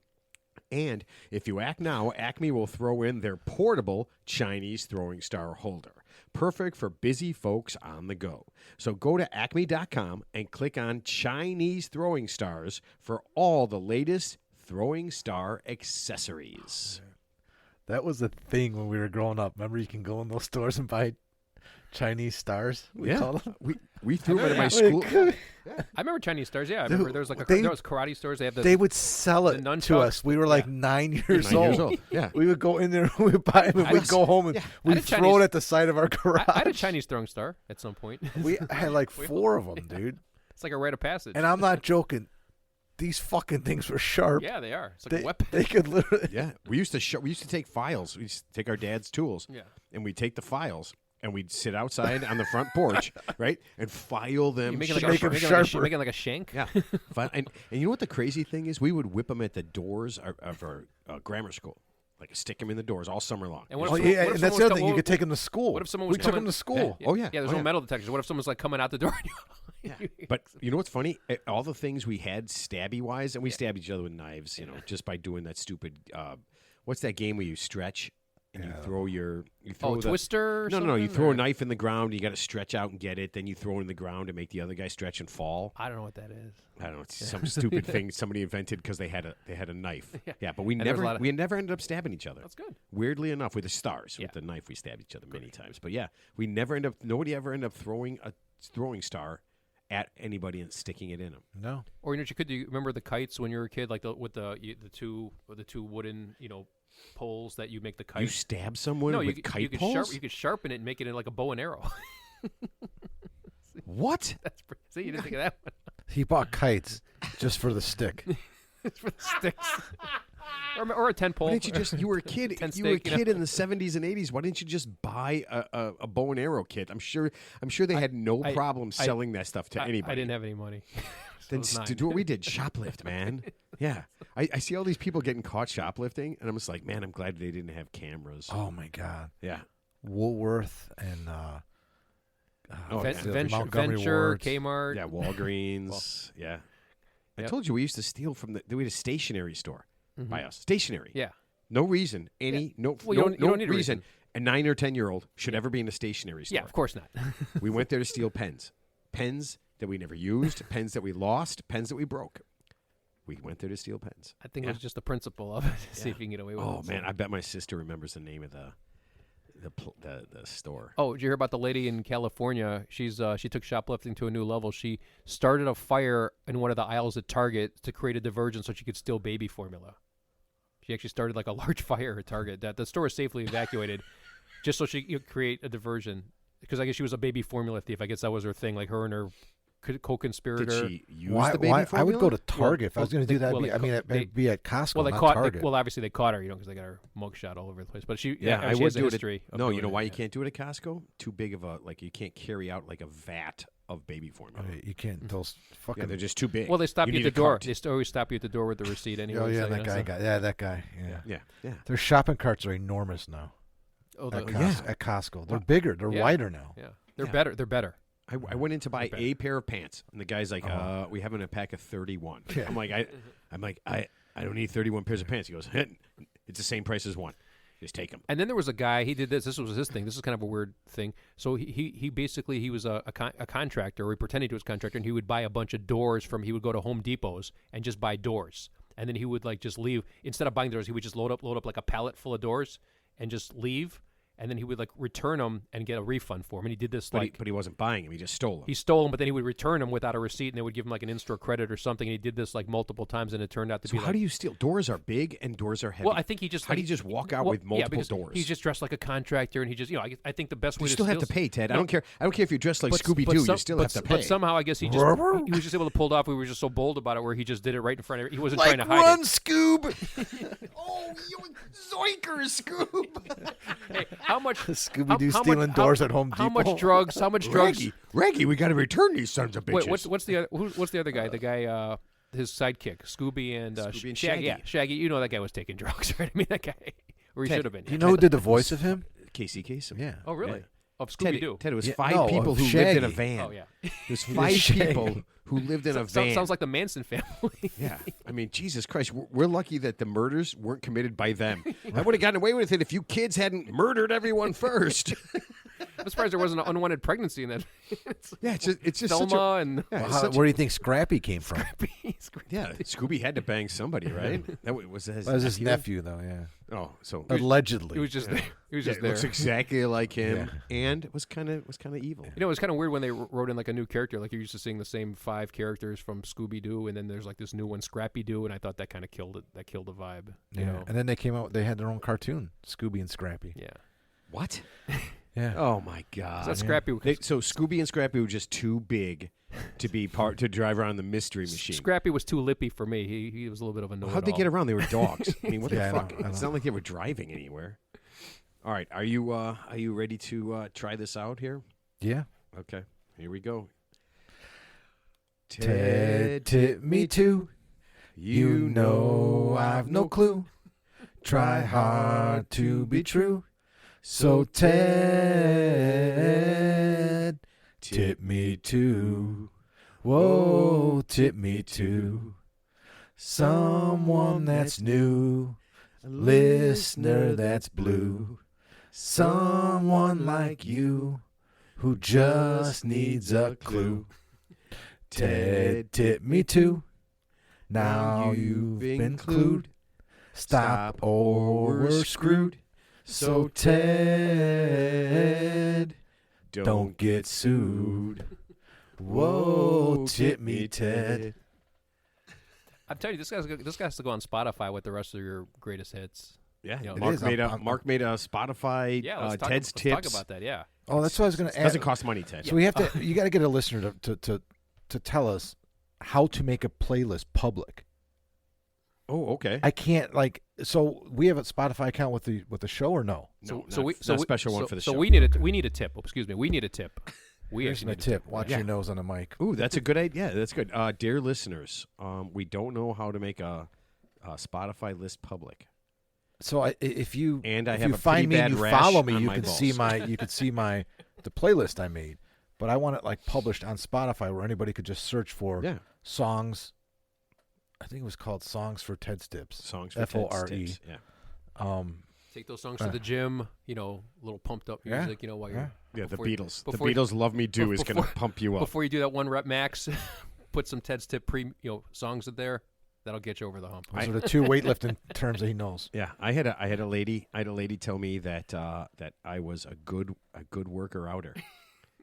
And if you act now, Acme will throw in their portable Chinese throwing star holder. Perfect for busy folks on the go. So go to acme.com and click on Chinese throwing stars for all the latest throwing star accessories. That was the thing when we were growing up. Remember, you can go in those stores and buy Chinese stars. We called them. We threw them at my Yeah. school. I remember Chinese stars. Yeah, I Dude, remember there was like they- there was karate stores. They They would sell it the to nunchucks. us. We were like 9 years 9 old. years old. Yeah. We would go in there, we would buy them, and we'd go home and I we'd had throw Chinese- it at the side of our garage. I had a Chinese throwing star at some point. We had like 4 of them, dude. It's like a rite of passage. And I'm not joking. These fucking things were sharp. yeah, they are. It's like They, a weapon. they could literally. Yeah. We used to take files. We used to take our dad's tools. Yeah. And we'd take the files and we'd sit outside on the front porch, right? And file them. You make it Should like make a, 'em make it like a, sharper. make it like a shank. Yeah. And you know what the crazy thing is? We would whip them at the doors of our grammar school. Like stick them in the doors all summer long. And what Oh, if, yeah, what if and that's someone the was other thing. You co- could take them to school. What if someone was we took coming- them to school. Oh, yeah. Yeah, there's Oh, no yeah. metal detectors. What if someone's like coming out the door? But you know what's funny? All the things we had stabby wise, and we stabbed each other with knives, you know, just by doing that stupid. What's that game where you stretch and you throw your Oh, Twister. Or No. You something, throw or- a knife in the ground. You got to stretch out and get it. Then you throw it in the ground to make the other guy stretch and fall. I don't know what that is. I don't know. It's some stupid thing somebody invented because they had a knife. Yeah, but we And there's a lot never of- we never ended up stabbing each other. That's good. Weirdly enough, with the stars, Yeah. with the knife, we stabbed each other many times. But yeah, nobody ever ended up throwing a throwing star at anybody and sticking it in them. No. Or you know what you could do? You remember the kites when you were a kid, like with the two wooden poles that you make the kite. You stab someone no, with you kite could poles? you could sharpen it and make it like a bow and arrow. What? That's see, you didn't think of that one. He bought kites just for the stick. It's for the sticks. Or a 10 pole. Why didn't you just? You were a kid. Ten You were a stake, you know? kid in the 70s and 80s. Why didn't you just buy a bow and arrow kit? I'm sure they had no problem selling that stuff to anybody. I didn't have any money. Then So it was to 9. do what we did, shoplift, man. Yeah, I see all these people getting caught shoplifting, and I'm just like, man, I'm glad they didn't have cameras. Oh my God. Yeah. Woolworth and Oh, Ven- yeah. Venture, Montgomery Venture, Wards. Kmart. Yeah, Walgreens. Yeah. I Yep. told you we used to steal from we had a stationery store by us. Stationery. Yeah. No reason. No, Well, you no, don't- you no don't need a reason. A 9 or 10-year-old should ever be in a stationery store. Yeah, of course not. We went there to steal pens. Pens that we never used, pens that we lost, pens that we broke. We went there to steal pens. I think Yeah. it was just the principle of it. See if you can get away with it. Oh So- man, I bet my sister remembers the name of the store. Oh, did you hear about the lady in California? She's she took shoplifting to a new level. She started a fire in one of the aisles at Target to create a diversion so she could steal baby formula. She actually started like a large fire at Target. That the store was safely evacuated, just so she could create a diversion. Because I guess she was a baby formula thief. I guess that was her thing. Like her and her co-conspirator. Did she use Why? the baby I formula? would go to Target if I was going to do that. well, It'd be at Costco, Well, they not caught. Target. Well, obviously they caught her, because they got her mugshot all over the place. But she, I she would has a do history it. of No, you doing know it, why you yeah. can't do it at Costco? Too big of a you can't carry out like a vat of baby formula. You can't. Those fucking. Yeah, they're just too big. Well, they stop you, need at the a door. cart. They always stop you at the door with the receipt anyway. Oh yeah, so, that guy. That guy. Yeah. Yeah. Their shopping carts are enormous now Oh, at, the, at Costco. They're bigger. They're Yeah. wider now. yeah, they're Yeah. better. They're better. I went in to buy a pair of pants, and the guy's like, "We have in a pack of 31." Yeah. I'm like, I don't need 31 pairs of pants. He goes, "It's the same price as one. Just take them." And then there was a guy. He did this. This was his thing. This is kind of a weird thing. So he basically he was a contractor, or he pretended he was a contractor, and he would buy a bunch of doors from. He would go to Home Depots and just buy doors, and then he would like just leave instead of buying doors. He would just load up like a pallet full of doors and just leave. And then he would like return them and get a refund for them. And he did this But he wasn't buying them. He just stole them. he stole them, but then he would return them without a receipt, and they would give him like an in-store credit or something. And he did this like multiple times, and it turned out to So be. how do you steal? Doors are big and doors are heavy. Well, I think he just. How do you just walk out well, with multiple because doors? He's just dressed like a contractor, and he just I think the best way You to still have steal to pay, Ted. I No. don't care. I don't care if you're dressed like But- Scooby but Doo. some- You still but have to s- pay. But somehow I guess he was just able to pull it off. We were just so bold about it, where he just did it right in front of. He wasn't Like trying to hide run, it. Scoob. Oh, you zoinkers, Scoob! Hey, how much Scooby-Doo how stealing much- doors at Home Depot. How much drugs? How much drugs? Reggie, we got to return these sons of bitches. Wait, what's the other guy? The guy, his sidekick, Scooby and Scooby and Shaggy. Shaggy. Yeah, Shaggy. You know that guy was taking drugs, right? I mean that guy, or he Ted, should have been. You know who did the voice of him? Casey Kasem. Yeah. Oh, really? Yeah. Of Ted, Scooby Doo. Ted, it was Yeah, 5 no, people of who lived in a Shaggy. van. Oh yeah. There's 5 Shaggy. people who lived in a van. Sounds like the Manson family. Yeah, I mean, Jesus Christ, we're lucky that the murders weren't committed by them. I would have gotten away with it if you kids hadn't murdered everyone first. I'm surprised there wasn't an unwanted pregnancy in that. Yeah, it's just Thelma such a, and yeah, Well, it's such where do you think Scrappy came from? yeah, Scooby had to bang somebody, right? Was his That was his nephew, though. Yeah. Oh, so Allegedly. he was just there. He was just there. looks exactly like him, and was kind of evil. You know, it was kind of weird when they wrote in like a new character. Like you're used to seeing the same 5 characters from Scooby Doo, and then there's like this new one, Scrappy Doo, and I thought that kind of killed it. That killed the vibe. You know? And then they came out. They had their own cartoon, Scooby and Scrappy. Yeah. What? Yeah. Oh my God! That's Scrappy. So Scooby and Scrappy were just too big to be to drive around the mystery machine. Scrappy was too lippy for me. He was a little bit of a know. How'd they get around? They were dogs. I mean, what Yeah, I the fuck? know, I It's know. not like they were driving anywhere. All right, are you ready to try this out here? Yeah. Okay, here we go. Ted tip me too. You know I've no clue. Try hard to be true. So Ted, tip me too. Whoa, tip me too. Someone that's new. Listener that's blue. Someone like you who just needs a clue. Ted, tip me too. Now you've been clued. Stop or we're screwed. So Ted, don't get sued. Whoa, tip me, Ted. I'm telling you, this guy has to go on Spotify with the rest of your greatest hits. Yeah, You know, Mark is. made I'm- Mark made a Spotify Yeah, let's Ted's talk tips. about that. Yeah. Oh, that's what I was going to add. Doesn't cost money, Ted. So we have to. You got to get a listener to tell us how to make a playlist public. Oh, okay. I can't like. So we have a Spotify account with the show or no? No, So we not a special one for the so show. we need a tip. Oh, excuse me. We need a tip. We Here's actually my need a tip. Watch Yeah. your nose on the mic. Ooh, that's a good idea. That's good. Dear listeners, we don't know how to make a Spotify list public. So if you And I if have you a find pretty me and bad you rash follow me, on you my can balls. see the playlist I made. But I want it like published on Spotify where anybody could just search for Yeah, songs. I think it was called Songs for Ted's Tips. songs for FORE. Ted's tips. Yeah, Take those songs to the gym. You know, a little pumped up Yeah. music. You know, while you're yeah. The before- Beatles. The before you- Beatles "Love Me Do" is going to before- pump you up. before you do that 1 rep max, put some Ted's tip songs in there. That'll get you over the hump. Those are the 2 weightlifting terms that he knows. Yeah, I had a lady tell me that that I was a good worker outer.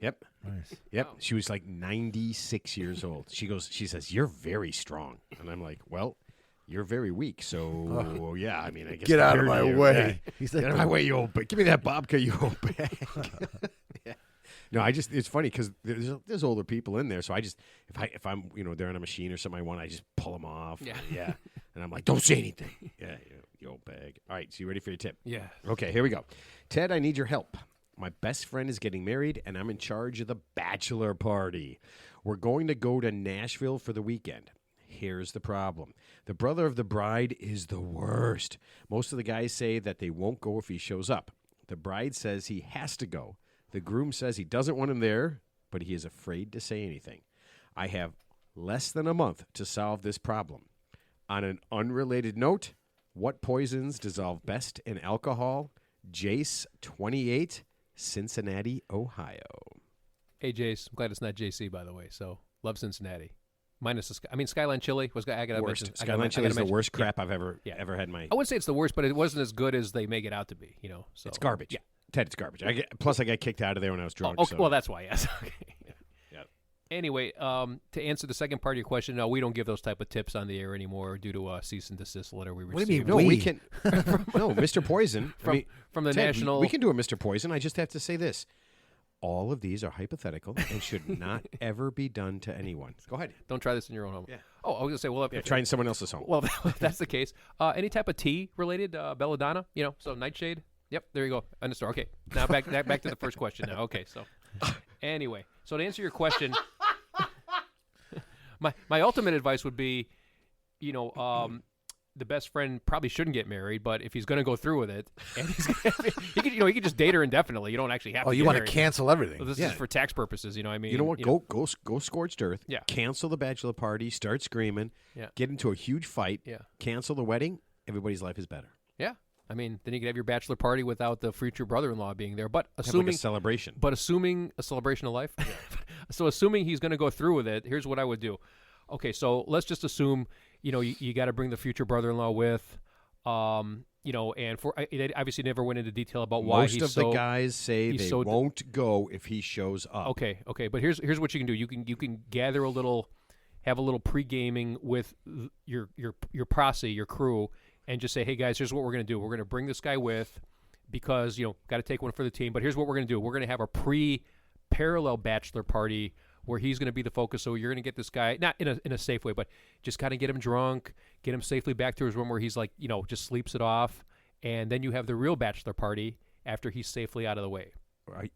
Yep. Nice. Yep. Wow. She was like 96 years old. She says, "You're very strong." And I'm like, "Well, you're very weak. So yeah, I mean, I guess Get the out of beard my here, way. yeah. He's Get like, out of my way, you old bag. Give me that babka, you old bag. Yeah. No, it's funny because there's older people in there. So I just, if I'm, they're on a machine or something I just pull them off. Yeah. Yeah. And I'm like, don't say anything. Yeah. You old bag. All right. So you ready for your tip? Yeah. Okay. Here we go. Ted, I need your help. My best friend is getting married, and I'm in charge of the bachelor party. We're going to go to Nashville for the weekend. Here's the problem. The brother of the bride is the worst. Most of the guys say that they won't go if he shows up. The bride says he has to go. The groom says he doesn't want him there, but he is afraid to say anything. I have less than a month to solve this problem. On an unrelated note, what poisons dissolve best in alcohol? Jace, 28, Cincinnati, Ohio. Hey, Jace. I'm glad it's not JC, by the way. So, love Cincinnati. Minus the Skyline Chili was. I got to Worst. mention. Skyline Chili is the worst crap Yeah. I've ever had in my. I wouldn't say it's the worst, but it wasn't as good as they make it out to be. So It's garbage. Yeah. Ted, it's garbage. Plus, I got kicked out of there when I was drunk. Oh, okay. So. Well, that's why. Yes. Okay. Yeah. Anyway, to answer the second part of your question, no, we don't give those type of tips on the air anymore due to a cease and desist letter we received. What do you mean? No, We? we can. No, Mr. Poison. From the Ted, national. We can do a Mr. Poison. I just have to say this. All of these are hypothetical and should not ever be done to anyone. Go ahead. Don't try this in your own home. Yeah. Oh, I was gonna say, well, Try in someone else's home. Well, if that's the case. Any type of tea related, belladonna, so nightshade. Yep, there you go. Understood. Okay, now back to the first question. Now, okay, so anyway, so to answer your question, my ultimate advice would be, the best friend probably shouldn't get married, but if he's going to go through with it, and he could just date her indefinitely. You don't actually have. oh, to you get want to married. cancel everything? So this is for tax purposes. I mean, You know what? Go scorched earth. Yeah. Cancel the bachelor party. Start screaming. Yeah. Get into a huge fight. Yeah. Cancel the wedding. Everybody's life is better. Yeah. I mean, then you could have your bachelor party without the future brother-in-law being there. But Have assuming like a celebration. assuming a celebration of life. So assuming he's going to go through with it, here's what I would do. Okay, so let's just assume, you got to bring the future brother-in-law with, and they obviously never went into detail about why Most of the guys say they won't go if he shows up. Okay, but here's what you can do. You can gather have a little pre-gaming with your posse, your crew, and just say, hey guys, here's what we're going to do. We're going to bring this guy with because got to take one for the team. But here's what we're going to do. We're going to have a parallel bachelor party where he's going to be the focus. So you're going to get this guy, not in a safe way, but just kind of get him drunk, get him safely back to his room where he's like, just sleeps it off. And then you have the real bachelor party after he's safely out of the way.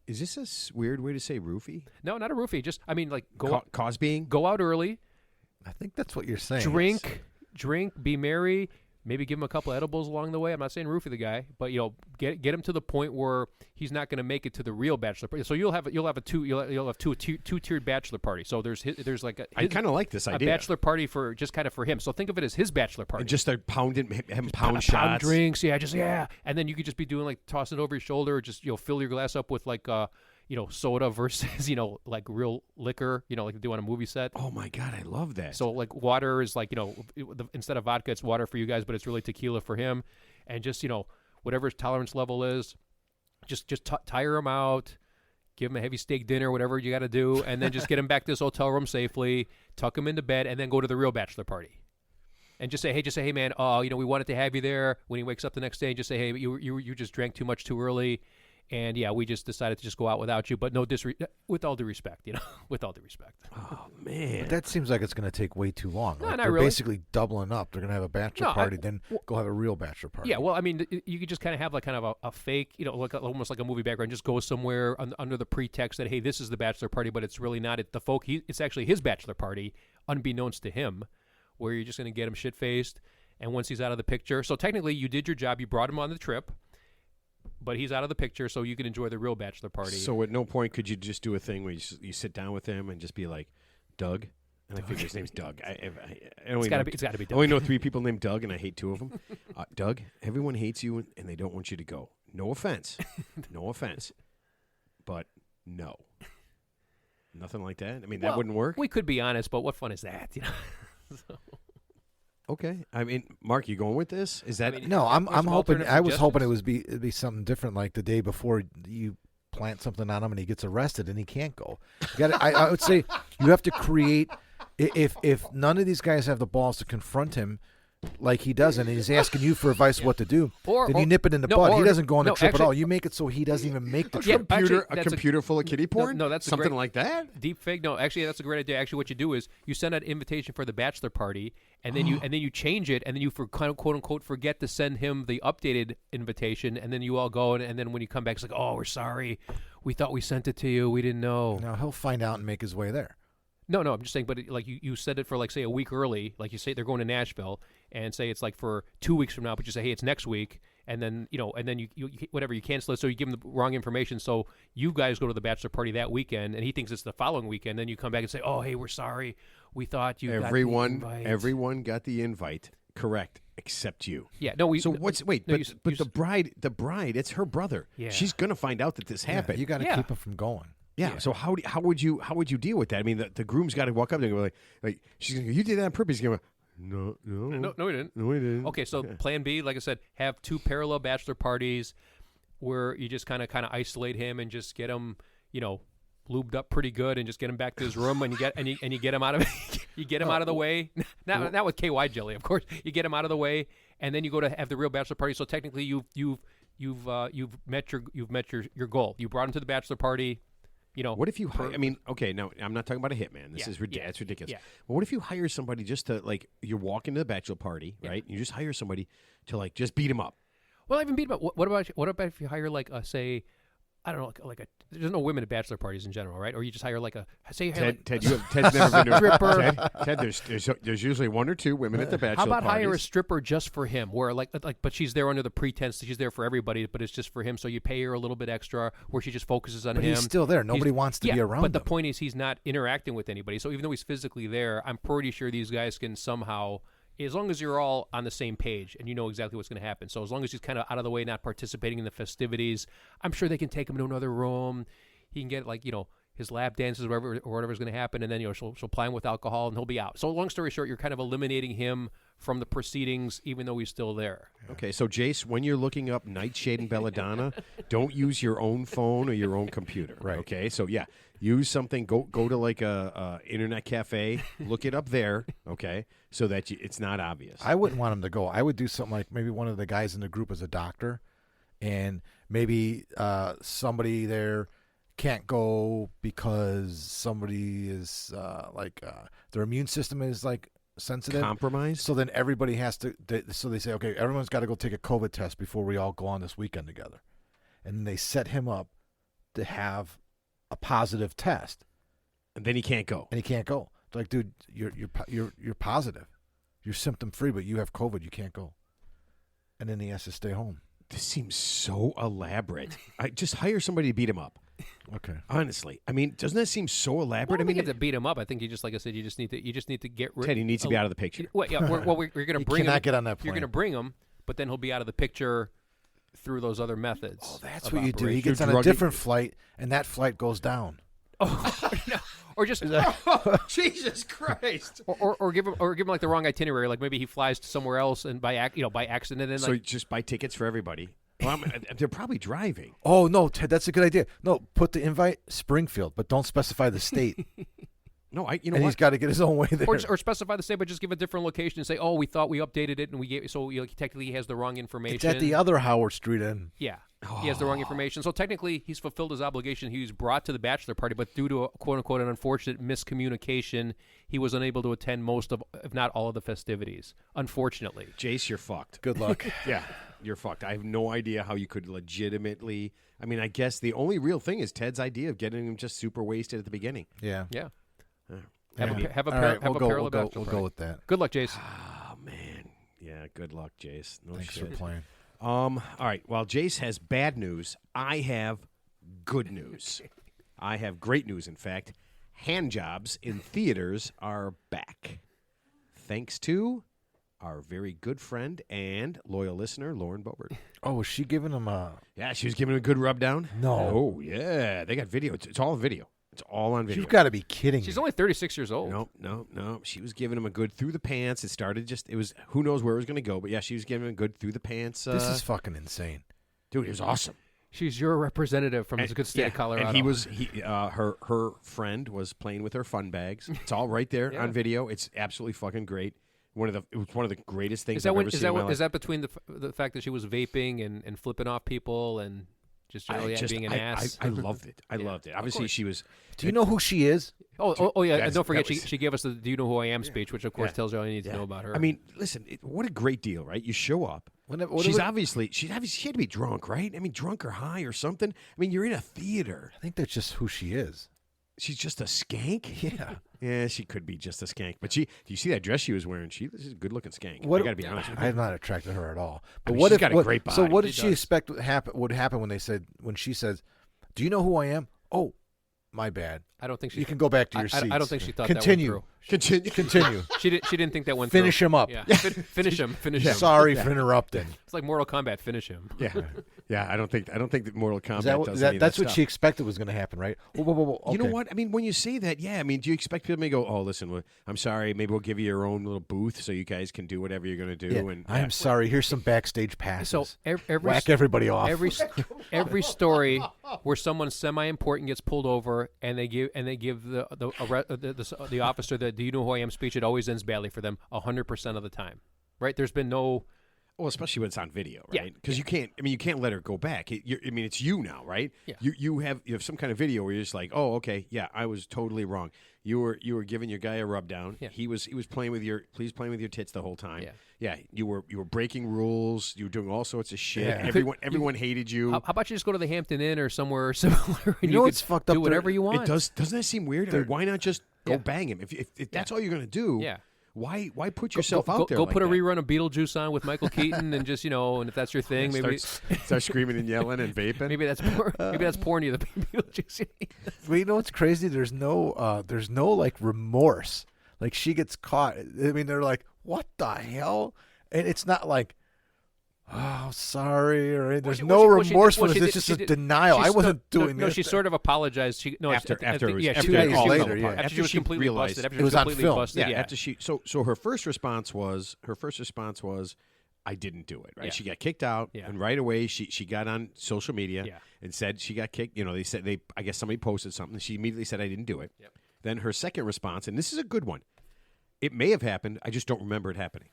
Is this a weird way to say roofie? No, not a roofie. Just, go Cosbying? Go out early, I think that's what you're saying. drink, be merry. Maybe give him a couple edibles along the way. I'm not saying roofie the guy, but get him to the point where he's not going to make it to the real bachelor party. So you'll have two tiered bachelor party. So there's like I kind of like this idea. A bachelor party for just kind of for him. So think of it as his bachelor party. And just start pounding, having pound shots, shots, drinks, and then you could just be doing like tossing it over your shoulder, or just fill your glass up with like soda versus like real liquor, like they do on a movie set. Oh my God, I love that. So like water is like instead of vodka, it's water for you guys, but it's really tequila for him, and just whatever his tolerance level is, just tire him out, give him a heavy steak dinner, whatever you got to do, and then just get him back to his hotel room safely, tuck him into bed, and then go to the real bachelor party. And just say, hey, man, we wanted to have you there. When he wakes up the next day, just say, hey, you just drank too much too early. And, we just decided to just go out without you, but with all due respect, with all due respect. Oh, man. But that seems like it's going to take way too long. No, Like not they're really. basically doubling up. They're going to have a bachelor party, then go have a real bachelor party. Yeah, well, I mean, you could just kind of have like kind of a fake, like almost like a movie background. Just go somewhere under the pretext that, hey, this is the bachelor party, but it's really not. It's actually his bachelor party, unbeknownst to him, where you're just going to get him shit-faced, and once he's out of the picture. So technically, you did your job. You brought him on the trip. But he's out of the picture, so you can enjoy the real bachelor party. So at no point could you just do a thing where you sit down with him and just be like, Doug? And I figure his name's Doug. It's got to be Doug. I only know 3 people named Doug, and I hate 2 of them. Doug, everyone hates you, and they don't want you to go. No offense. No offense. But no. Nothing like that? I mean, that wouldn't work? We could be honest, but what fun is that? So. Okay. I mean, Mark, you going with this? Is that No, I'm hoping. alternate I was hoping it'd suggestions? be something different, like the day before you plant something on him and he gets arrested and he can't go. I would say you have to create. If none of these guys have the balls to confront him, like he doesn't, and he's asking you for advice what to do, Or- then you nip it in the no, bud. or- He doesn't go on the no, trip at all. actually- You make it so he doesn't even make the Yeah, trip. actually, a that's computer full of kiddie porn? No, that's a something great- like that. Deep fake? No, actually, that's a great idea. Actually, what you do is you send out an invitation for the bachelor party, and then you change it, and then you quote unquote forget to send him the updated invitation, and then you all go, and then when you come back, it's like, oh, we're sorry, we thought we sent it to you, we didn't know. Now he'll find out and make his way there. No, I'm just saying, but like you said it for like say a week early, like you say they're going to Nashville, and say it's like for 2 weeks from now, but you say, hey, it's next week, and then and then you whatever, you cancel it, so you give him the wrong information, so you guys go to the bachelor party that weekend, and he thinks it's the following weekend, then you come back and say, oh, hey, we're sorry, we thought you Everyone, got the invite. everyone got the invite, correct, except you. Yeah, no, we. So no, what's wait? no, but you- but you- the bride, it's her brother. Yeah. She's gonna find out that this happened. You got to Yeah. keep him from going. Yeah. So how would you deal with that? I mean, the groom's got to walk up and go like she's gonna go, you did that on purpose. He's gonna go, no, no, we didn't. no, we didn't. Okay, so plan B, like I said, have 2 parallel bachelor parties where you just kind of isolate him and just get him, lubed up pretty good and just get him back to his room, and you get him out of you get him out of the way. Not with KY jelly, of course. You get him out of the way, and then you go to have the real bachelor party. So technically, you've met your goal. You brought him to the bachelor party. What if you? I mean, okay, now I'm not talking about a hitman. This is ridiculous. It's ridiculous. Yeah. But what if you hire somebody just to you're walking to the bachelor party, right? You just hire somebody to just beat him up. Well, I even beat him up. What about if you hire say, I don't know, there's no women at bachelor parties in general, right? Or you just hire Ted, Ted's never been to stripper. Ted, there's usually 1 or 2 women at the bachelor How about parties. hire a stripper just for him, where but she's there under the pretense that she's there for everybody, but it's just for him. So you pay her a little bit extra, where she just focuses on But him. he's still there. Nobody wants to be around But the him. point is, he's not interacting with anybody. So even though he's physically there, I'm pretty sure these guys can somehow, as long as you're all on the same page and you know exactly what's going to happen. So as long as he's kind of out of the way, not participating in the festivities, I'm sure they can take him to another room. He can get his lap dances or whatever's going to happen, and then she'll ply him with alcohol and he'll be out. So long story short, you're kind of eliminating him from the proceedings, even though he's still there. Okay, so Jace, when you're looking up Nightshade and Belladonna, don't use your own phone or your own computer. Right. Okay, so yeah, use something. Go to a internet cafe, look it up there. Okay, so that it's not obvious. I wouldn't want him to go. I would do something like maybe one of the guys in the group is a doctor, and maybe somebody there can't go because somebody is their immune system is sensitive, Compromised. so then everybody has to. So they say, okay, everyone's got to go take a COVID test before we all go on this weekend together, and then they set him up to have a positive test, And then he can't go. and he can't go. It's like, dude, you're positive, you're symptom free, but you have COVID, you can't go, and then he has to stay home. This seems so elaborate. I just hire somebody to beat him up. Okay. Honestly, I mean, doesn't that seem so elaborate? I mean, you have to beat him up. I think you just, like I said, you just need to get rid. Teddy needs to be out of the picture. Well, yeah, we're going to He bring him. cannot get on that You're plane. going to bring him, but then he'll be out of the picture through those other methods. Oh, that's of what you do. He operation. gets on a drugging- different flight, and that flight goes down. Oh, no. Or just Jesus Christ! or give him like the wrong itinerary. Like maybe he flies to somewhere else and by accident, and So just buy tickets for everybody. Well, they're probably driving. Oh no, Ted, that's a good idea. No, put the invite Springfield, but don't specify the state. No, you know and what? he's got to get his own way there. or specify the state, but just give a different location and say, oh, we thought we updated it and we gave. So technically, he has the wrong information. It's at the other Howard Street end. Yeah. He has the wrong information. So technically, he's fulfilled his obligation. He was brought to the bachelor party, but due to a quote-unquote an unfortunate miscommunication, he was unable to attend most of, if not all of the festivities, unfortunately. Jace, you're fucked. Good luck. Yeah, you're fucked. I have no idea how you could legitimately. I mean, I guess the only real thing is Ted's idea of getting him just super wasted at the beginning. Yeah. Yeah. Yeah. Have a All right, parallel we'll bachelor go party. with that. Good luck, Jace. Oh man, yeah. Good luck, Jace. No Thanks shit. for playing. All right. While Jace has bad news, I have good news. I have great news. In fact, hand jobs in theaters are back, thanks to our very good friend and loyal listener, Lauren Bobert. Oh, was she giving him a? Yeah, she was giving him a good rub down. No. Oh yeah, they got video. It's all video. It's all on video. You've got to be kidding She's me. only 36 years old. No. She was giving him a good through the pants. It was who knows where it was going to go, but yeah, she was giving him a good through the pants. This is fucking insane. Dude, it was awesome. She's your representative from the good state of Colorado. And her friend was playing with her fun bags. It's all right there Yeah. on video. It's absolutely fucking great. It was one of the greatest things Is that I've when, ever is seen that in my when, life. is that between the fact that she was vaping and flipping off people and just generally being an ass? I loved it. I loved it. Obviously, course. she was. Do you know who she is? Oh yeah, and That's- don't forget that was- she gave us the "Do you know who I am" speech, which of course Yeah. tells you all you need to know about her. I mean, listen, what a great deal, right? You show up. What She I had to be drunk, right? I mean, drunk or high or something. I mean, you're in a theater. think that's just who she is. She's just a skank. Yeah. Yeah, she could be just a skank. But do you see that dress she was wearing? This is a good looking skank. What- I got to be honest with you. I'm not attracted to her at all. But mean, what she's if got a what- great So body. what did She she does. expect would happen when she says, "Do you know who I am?" Oh, my bad. I don't think she. You can go back to your seats. I don't think she thought Continue. that went Continue. Continue. through. She didn't think that went Finish through. him up. Yeah, finish him. Finish him. Sorry for interrupting. It's like Mortal Kombat. Finish him. Yeah, yeah. I don't think that Mortal Kombat Is that what, does that, any of that's that what stuff. she expected was going to happen, right? Whoa. You know Okay. what? I mean, when you say that, yeah. I mean, do you expect people to go, "Oh, listen, I'm sorry. Maybe we'll give you your own little booth so you guys can do whatever you're going to do." Yeah, And I am sorry. Here's some backstage passes. So every Whack everybody off. every story where someone semi-important gets pulled over and they give the officer the "Do you know who I am" speech, it always ends badly for them 100% of the time. Right? There's been no. Well, especially when it's on video, Yeah, right? Because you can't. I mean, you can't let her go back. I mean, it's you now, right? Yeah. You have some kind of video where you're just like, "Oh, okay, yeah, I was totally wrong." You were giving your guy a rub down. Yeah. He was playing with your tits the whole time. Yeah. Yeah. You were breaking rules. You were doing all sorts of shit. Yeah. Everyone hated you. How about you just go to the Hampton Inn or somewhere similar and You know could what's fucked up do there? whatever you want? It does. Doesn't that seem weird? I mean, why not just go Yeah. bang him? If that's all you're gonna do, Yeah. Why put yourself go, out there? Go like put a that? rerun of Beetlejuice on with Michael Keaton and just and if that's your thing, maybe Start screaming and yelling and vaping. maybe that's porn you the Beetlejuice. Well, you know what's crazy? There's no like remorse. Like she gets caught. I mean, they're like, "What the hell?" And it's not like, "Oh, sorry," or there's no remorsefulness. It's just a denial. I wasn't doing No, this. she sort of apologized. After it was- yeah, after 2 days all later, fell yeah. apart. after she was completely realized busted. After it she was on completely film. busted. Yeah, after she so her first response was I didn't do it, right? Yeah. She got kicked out, Yeah. and right away she got on social media Yeah. and said she got kicked. I guess somebody posted something. She immediately said I didn't do it. Yep. Then her second response, and this is a good one. It may have happened. I just don't remember it happening.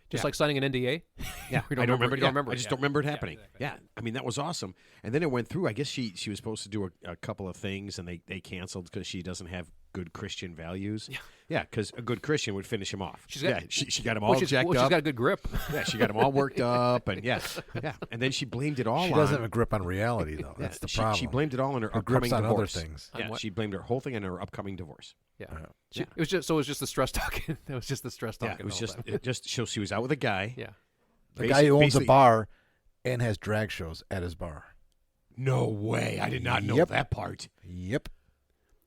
Just Yeah. like signing an NDA. Yeah, You I don't remember. You don't remember. I just don't remember it happening. exactly. Yeah, I mean that was awesome. And then it went through. I guess she was supposed to do a couple of things, and they canceled because she doesn't have good Christian values. Yeah, because a good Christian would finish him off. She got him all jacked She's up. got a good grip. Yeah, she got him all worked up, and yeah, and then she blamed it all. She on, doesn't have a grip on reality, though. yeah, That's the problem. She blamed it all on her Her upcoming grip's on other divorce. things. Yeah, On what? she blamed her whole thing on her upcoming divorce. Yeah. Yeah. It was just the stress talking. That was just the stress talking. Yeah, it was the whole just time. she was out with a guy. Yeah. The guy who owns a basically- bar and has drag shows at his bar. No way! I did not know Yep. that part. Yep.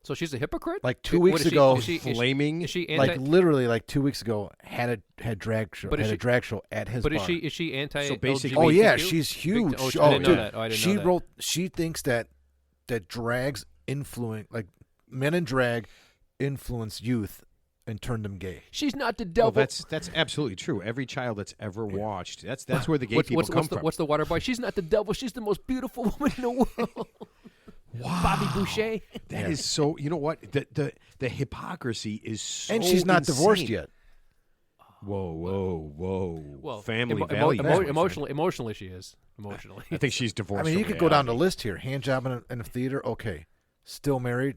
So she's a hypocrite. Like 2 What weeks is she- ago, is she- Flaming. Is she anti? like literally like 2 weeks ago, had drag show. But is Had a she- drag show at his but bar. is she anti? So basically- Oh yeah, LGBTQ? she's huge. Oh, I Oh, didn't know dude, that. Oh, I didn't she know that. wrote. She thinks that drags influence, like men in drag, influence youth and turn them gay. She's not the Well, devil. that's absolutely true. Every child that's ever watched, that's where the gay people come from. What's the water boy? She's not the devil. She's the most beautiful woman in the world. Wow. Bobby Boucher. That is so. You know what? The hypocrisy is so. And she's not insane. divorced yet. Whoa. Well, Family values. emotionally, she is. Emotionally, I think she's I divorced. mean, you from could go down the reality. list here. Hand job in a theater, okay. Still married,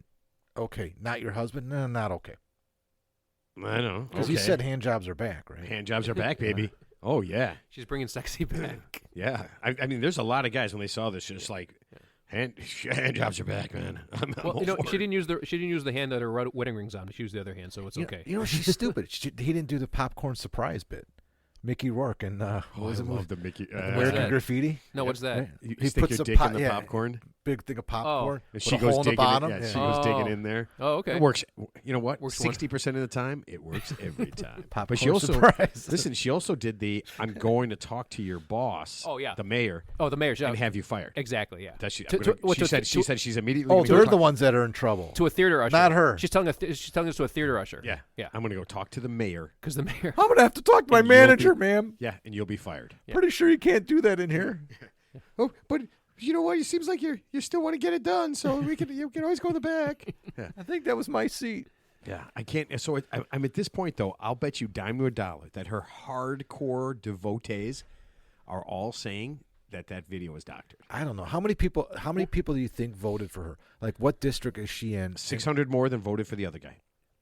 okay. Not your husband, no, not okay. I know. Because Okay. you said hand jobs are back, right? hand jobs are back, baby. Oh yeah, she's bringing sexy back. yeah. I mean, there's a lot of guys when they saw this, just like hand jobs are back, man. I'm Well, all for she it. didn't use the hand that her wedding rings on. She used the other hand, so it's okay. You know, she's stupid. He didn't do the popcorn surprise bit. Mickey Rourke and what Oh, was I it? love the Mickey. American that? Graffiti. No, what's that? Right? You He stick puts your a dick pot- in the yeah. popcorn, Big thing of popcorn. and with she a goes hole in the digging. bottom. She Yeah. goes digging Oh. in there. Oh, okay. It works. You know what? Works one- 60% of the time, it works every time. Popcorn But she also surprise. listen. She also did the "I'm going to talk to your boss." Oh, yeah. the mayor, Oh, the mayor's. and have you fired. Exactly. Yeah. That's she. To- I'm gonna- to- she to- said. She to- said she's immediately. Oh, gonna go they're talk- the ones that are in trouble. to a theater usher. Not her. She's telling this to a theater usher. Yeah, Yeah. I'm going to go talk to the mayor. Because the mayor. I'm gonna have to talk to my And you'll manager, be- ma'am. Yeah, and you'll be fired. Yeah. Pretty sure you can't do that in here. Oh, but you know what? It seems like you still want to get it done, so you can always go in the back. Yeah. I think that was my seat. Yeah, I can't. So I'm at this point, though. I'll bet you dime to a dollar that her hardcore devotees are all saying that video is doctored. I don't know how many people. How many people do you think voted for her? Like, what district is she in? 600 more than voted for the other guy.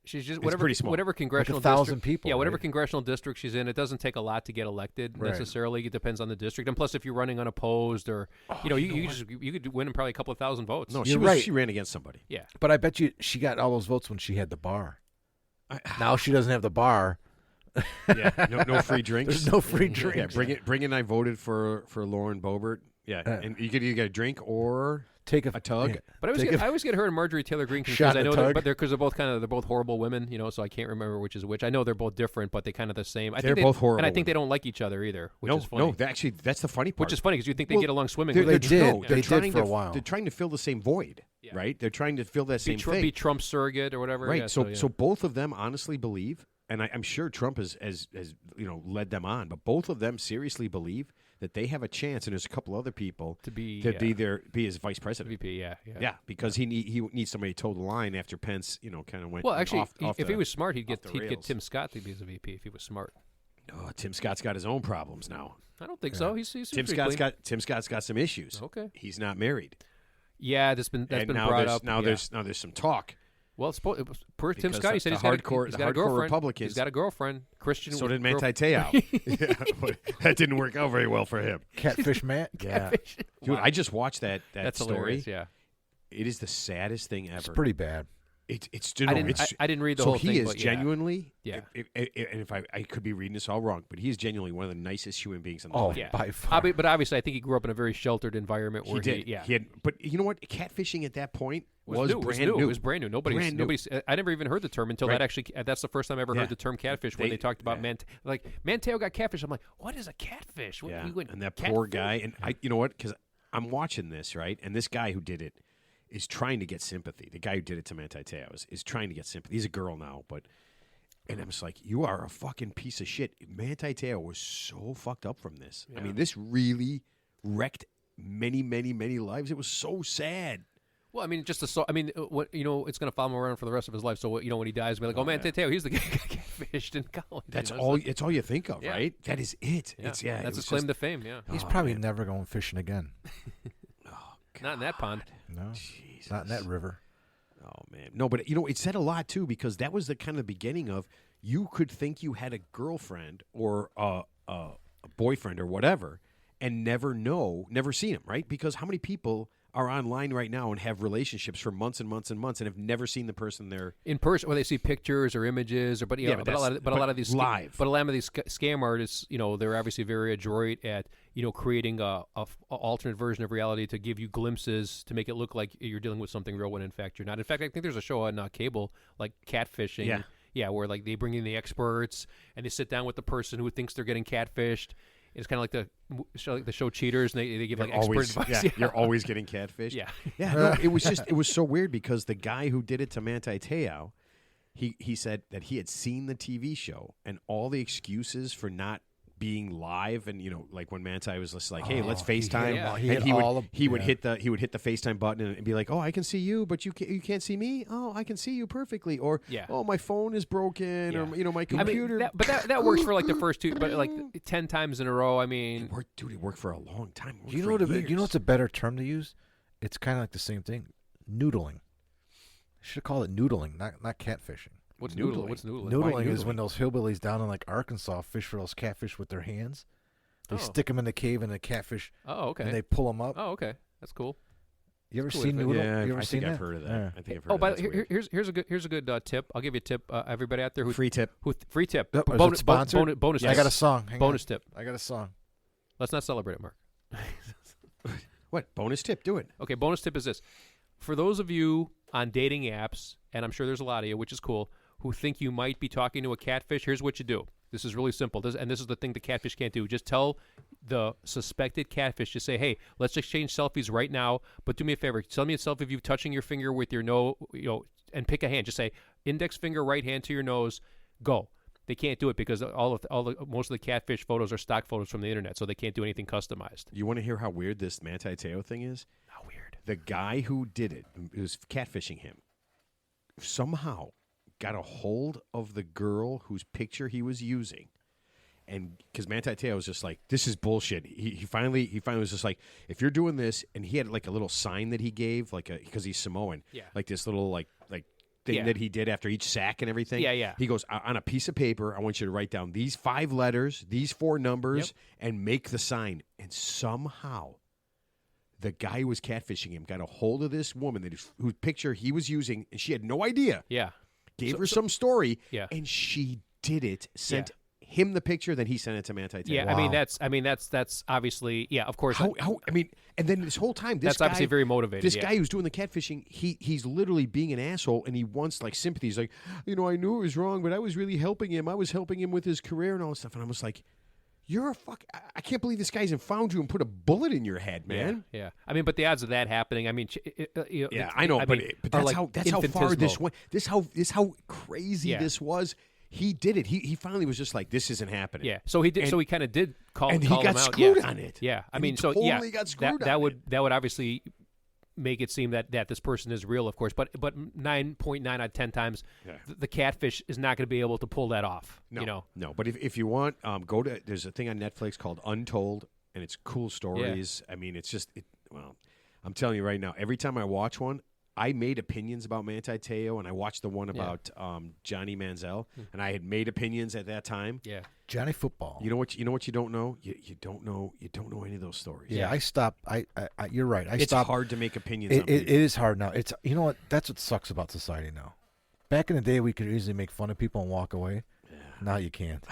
She's just It's pretty small. whatever congressional 1,000 district, people, Yeah, whatever right? congressional district she's in, it doesn't take a lot to get elected Right. necessarily. It depends on the district, and plus, if you're running unopposed, or you could win probably a couple of thousand votes. No, You're right. She ran against somebody. Yeah, But I bet you she got all those votes when she had the bar. Now she doesn't have the bar. Yeah, no free drinks. There's no free drinks. Yeah, bring it. I voted for Lauren Boebert. Yeah, and you could either get a drink or Take a tug. yeah. but I always get her and Marjorie Taylor Greene confused. Shot I in know, a tug. but they're both horrible women, so I can't remember which is which. I know they're both different, but they kind of the same. They're both horrible and I think they women. don't like each other either, which is funny. No, that's the funny part. Which is funny because you think they Well, get along swimmingly. They're, They they're, did. no, They they're did trying for a to- while. They're trying to fill the same void, Yeah. right? They're trying to fill that same thing. Be Trump's surrogate or whatever. Right. Yeah, so both of them honestly believe, and I'm sure Trump has led them on, but both of them seriously believe that they have a chance, and there's a couple other people to be be his vice president. VP. Yeah. Yeah, because he needs somebody to toe the line after Pence, kind of went. Well, actually, off if he was smart, he'd off get the rails. Tim Scott to be his VP if he was smart. Oh, Tim Scott's got his own problems now. I don't think so. He's Tim pretty Scott's clean. got Tim Scott's got some issues. Okay. He's not married. Yeah, that's And been now brought there's, up. Now yeah. there's some talk. Well, per Tim Because Scott, he the said he's hardcore- got the a hardcore girlfriend. Republicans- He's got a girlfriend, Christian. So did girl- Manti Te'o. Yeah, but that didn't work out very well for him. Catfish Matt. Yeah, dude, I just watched that That's story. hilarious. Yeah, It is the saddest thing ever. It's pretty bad. It's I didn't read the so whole he thing. is but genuinely. Yeah. And if I could be reading this all wrong, but he is genuinely one of the nicest human beings on the Oh, planet. by far. But obviously, I think he grew up in a very sheltered environment where He did. yeah. He had, but you know what? Catfishing at that point was new. brand It new. was brand new. Nobody's. I never even heard the term until Right. that actually. That's the first time I ever Yeah. heard the term catfish when they talked about yeah. Manteo got catfish. I'm like, what is a catfish? What, Yeah, he went and that catfish? poor guy. And you know what? Because I'm watching this, right? And this guy who did it is trying to get sympathy. The guy who did it to Manti Te'o is trying to get sympathy. He's a girl now, and I'm just like, you are a fucking piece of shit. Manti Te'o was so fucked up from this. I Yeah. mean, this really wrecked many, many, many lives. It was so sad. Well, I mean, just the so. I mean, what it's going to follow him around for the rest of his life. So when he dies, we're like, Manti Te'o, he's the guy who got catfished in college. That's you know, all. so- It's all you think of, Yeah. right? That is it. Yeah, It's that's it his was claim just- to fame. Yeah, He's Oh, probably man. never going fishing again. not in that pond. No, Jesus. not in that river. Oh man, no, but it said a lot too because that was the kind of beginning of you could think you had a girlfriend or a boyfriend or whatever, and never see him, right? Because how many people are online right now and have relationships for months and months and months and have never seen the person they're In person, or they see pictures or images, or but Yeah, but but a lot of these live. But a lot of these scam artists, they're obviously very adroit at creating a alternate version of reality to give you glimpses to make it look like you're dealing with something real when in fact you're not. In fact, I think there's a show on cable like Catfishing. Yeah. Yeah, where like they bring in the experts and they sit down with the person who thinks they're getting catfished. It's kind of like the show Cheaters, and they give like always, expert advice. yeah, you're always getting catfished. Yeah. Yeah, no, it was so weird because the guy who did it to Manti Te'o, he said that he had seen the TV show and all the excuses for not being live, and like when Manti was just like, "Hey, let's FaceTime," yeah. He and hit he would yeah. hit the FaceTime button and be like, "Oh, I can see you, but you can't see me. Oh, I can see you perfectly." Or, Yeah. "Oh, my phone is broken," Yeah. or my I computer. mean, that works for like the first two, but like 10 times in a row. I mean, It worked for a long time. It worked You for know years. what's a better term to use? It's kind of like the same thing. Noodling. Should call it noodling, not catfishing. what's Noodling. noodling? What's noodling? Noodling is noodling? when those hillbillies down in like Arkansas fish for those catfish with their hands. They Oh. stick them in the cave and the catfish, Oh, okay. and they pull them up. Oh, okay. That's cool. You ever cool seen if it- noodle? Yeah, you ever I seen think that? I've heard of that. Yeah. I think I've heard Oh, of by that. the That's weird. here's a good tip. I'll give you a tip. Everybody out there who Free tip. free tip. Yep, is it bonus sponsored? bonus. I tip. got a song. Hang bonus on. tip. I got a song. Let's not celebrate it, Mark. What bonus tip? Do it. Okay, bonus tip is this. For those of you on dating apps, and I'm sure there's a lot of you, which is cool, who think you might be talking to a catfish, here's what you do. This is really simple. This is the thing the catfish can't do. Just tell the suspected catfish, just say, hey, let's exchange selfies right now, but do me a favor. Send me a selfie of you touching your finger with your nose, and pick a hand. Just say, index finger, right hand to your nose, go. They can't do it because most of the catfish photos are stock photos from the internet, so they can't do anything customized. You want to hear how weird this Manti Te'o thing is? How weird. The guy who did it, who was catfishing him, somehow got a hold of the girl whose picture he was using. And because Manti Te'o was just like, this is bullshit. He finally was just like, if you're doing this, and he had like a little sign that he gave, like because he's Samoan, like this little like thing that he did after each sack and everything. Yeah. He goes, on a piece of paper, I want you to write down these 5 letters, these 4 numbers, and make the sign. And somehow, the guy who was catfishing him got a hold of this woman whose picture he was using, and she had no idea. Yeah. Gave her some story, Yeah. and she did it. Sent him the picture, then he sent it to Manti Te'o. Yeah, Wow. I mean that's obviously, of course. How I mean, and then this whole time, That's obviously very motivated. This guy who's doing the catfishing, he's literally being an asshole, and he wants like sympathy. He's like, I knew it was wrong, but I was really helping him. I was helping him with his career and all this stuff. And I was like, you're a fuck. I can't believe this guy's found you and put a bullet in your head, man. Yeah. I mean, but the odds of that happening, I mean, I know, but that's like how far this infinitesimal. went. This how crazy this was. He did it. He finally was just like, this isn't happening. Yeah. So he did. So he kind of did call. And he call got him out. screwed on it. Yeah. I And mean, he so totally got screwed that on would it. that would obviously make it seem that this person is real, of course. But 9.9 out of 10 times, the catfish is not going to be able to pull that off. No, no. But if you want, go to. There's a thing on Netflix called Untold, and it's cool stories. I mean, it's just. Well, I'm telling you right now. Every time I watch one, I made opinions about Manti Te'o, and I watched the one about Johnny Manziel, and I had made opinions at that time. Yeah. Johnny Football. You know what you don't know? You don't know any of those stories. Yeah, I stopped. I you're right. It's stopped. hard to make opinions. It on people. is hard now. It's you know what? That's what sucks about society now. Back in the day, we could easily make fun of people and walk away. Yeah. Now you can't.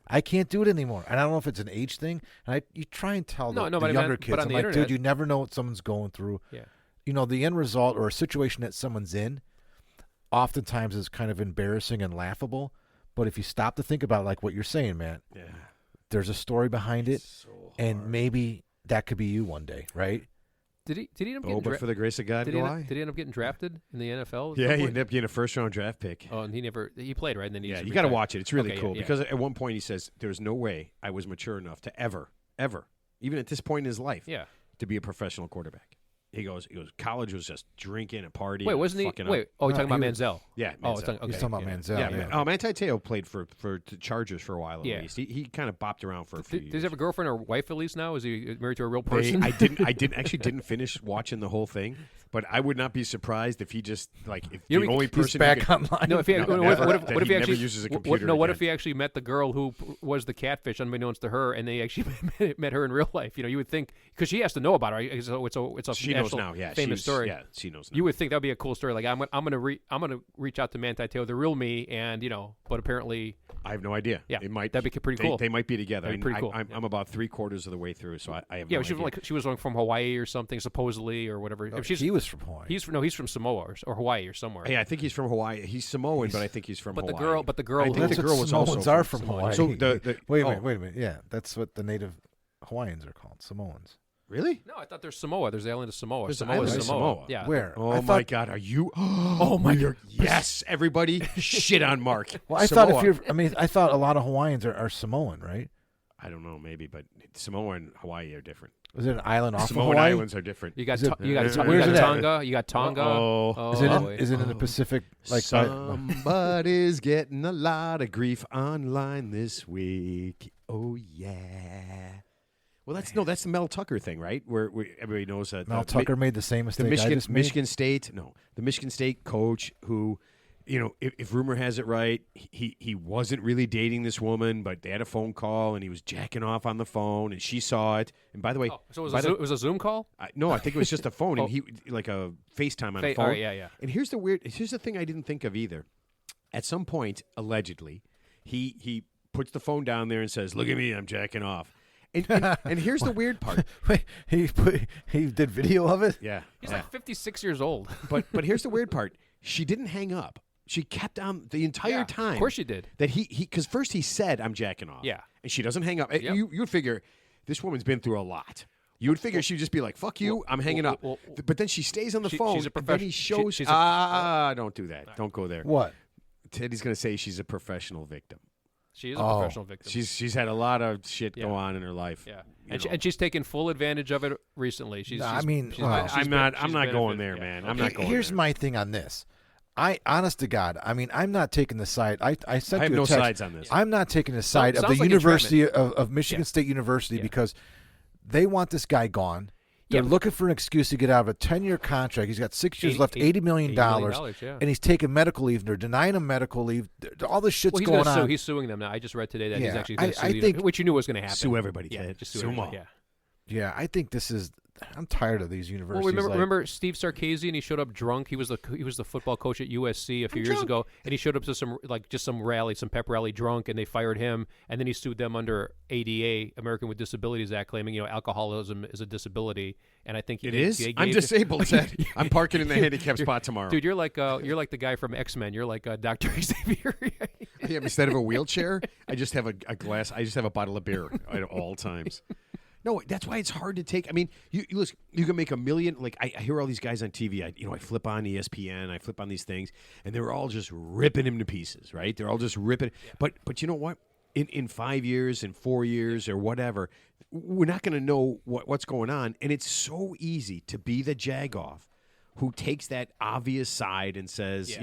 I can't do it anymore. And I don't know if it's an age thing. And you try and tell the younger kids, I'm like, dude, you never know what someone's going through. Yeah. The end result or a situation that someone's in oftentimes is kind of embarrassing and laughable. But if you stop to think about it, like what you're saying, man, there's a story behind it, and maybe that could be you one day, right? Did he end up getting but for the grace of God, did he end up getting drafted in the NFL? Yeah, he ended up getting a first-round draft pick. Oh, and he played, right? And then you got to watch it. It's really cool yeah. because at one point he says, "There's no way I was mature enough to ever, even at this point in his life, to be a professional quarterback." He goes. College was just drinking and partying. Wait, wasn't he? Wait, you're talking about Manziel? Yeah, Manziel. He's talking about Manziel. Yeah. Manti Te'o played for the Chargers for a while at least. He kind of bopped around for a few years. Does he have a girlfirlfriend or wife at least now? Is he married to a real person? I didn't finish watching the whole thing, but I would not be surprised if he just if the only person back online. No, if he what if he actually uses a computer? What if he actually met the girl who was the catfish, unbeknownst to her, and they actually met her in real life? You would think because she has to know about her. So it's a she knows now. Yeah, famous story. Yeah, she knows now. You would think that'd be a cool story. Like I'm gonna reach out to Manti Te'o, the real me, and but apparently I have no idea. Yeah, it might that'd be pretty cool. They might be together. That'd be pretty cool. I'm about 3/4 of the way through, so I have. Yeah, no idea. she was from Hawaii or something, supposedly, or whatever. He was from Hawaii. He's from Samoa or Hawaii or somewhere. Yeah, I think he's from Hawaii. He's Samoan, but I think he's from Hawaii. The girl. I think the girl was Samoans also are from Hawaii. So wait a minute. Yeah, that's what the native Hawaiians are called, Samoans. Really? No, I thought there's Samoa. There's the island of Samoa. There's Samoa is island of Samoa. Yeah. Where? Oh my God, are you? Oh my God! Yes, everybody, shit on Mark. Well, I thought I thought a lot of Hawaiians are Samoan, right? I don't know, maybe, but Samoa and Hawaii are different. Is it an island off Samoan of Hawaii? islands are different. You got where's it Tonga. You got Tonga. Is it in the Pacific? Somebody's getting a lot of grief online this week. Oh yeah. Well, that's the Mel Tucker thing, right? Where everybody knows that Mel Tucker made the same mistake. The Michigan State coach who, if rumor has it right, he wasn't really dating this woman, but they had a phone call and he was jacking off on the phone, and she saw it. And by the way, so it was a Zoom call? No, I think it was just a phone, and he like a FaceTime on a phone. Right, yeah. And here's the thing I didn't think of either. At some point, allegedly, he puts the phone down there and says, "Look at me, I'm jacking off." And here's the weird part. Wait, he did video of it? Yeah. He's like 56 years old. But here's the weird part. She didn't hang up. She kept on the entire time. Of course she did. That because first he said, "I'm jacking off." Yeah. And she doesn't hang up. Yep. You'd figure this woman's been through a lot. You would figure she'd just be like, "Fuck you, I'm hanging up." But then she stays on the phone. She's a and then he shows. Don't do that. Don't go there. What? Teddy's going to say she's a professional victim. She is a professional victim. She's had a lot of shit go on in her life. Yeah, and she's taken full advantage of it recently. I'm not going there, man. I'm not going. Here's my thing on this. honest to God, I mean, I'm not taking the side. I sent I have you a no text. sides on this. I'm not taking the side of sounds the like University of Michigan Yeah. State University Yeah. because they want this guy gone. They're Yeah. looking for an excuse to get out of a 10-year contract. He's got 6 years left, $80 million, yeah. and he's taking medical leave. They're denying him medical leave. All this shit's Well, he's going gonna sue. on. He's suing them now. I just read today that he's Yeah, actually going to sue. I think- which you knew was going to happen. Sue everybody, Yeah, Ted. just sue Sue 'em everybody. all. Yeah. Yeah, I think this is. I'm tired of these Well, universities. remember Steve Sarkisian? He showed up drunk. He was the football coach at USC a few years ago, and he showed up to some rally, some pep rally, drunk, and they fired him. And then he sued them under ADA, American with Disabilities Act, claiming alcoholism is a disability. And I think he It did- is? they I'm gave- disabled, Ted. I'm parking in the handicap spot tomorrow. Dude, you're like the guy from X-Men. You're like Dr. Xavier. Yeah, instead of a wheelchair, I just have a glass. I just have a bottle of beer at all times. No, that's why it's hard to take. I mean, you listen. You can make a million. Like I hear all these guys on TV. I flip on ESPN. I flip on these things, and they're all just ripping him to pieces. Right? They're all just ripping. Yeah. But you know what? In 5 years, in 4 years, or whatever, we're not going to know what's going on. And it's so easy to be the jagoff who takes that obvious side and says,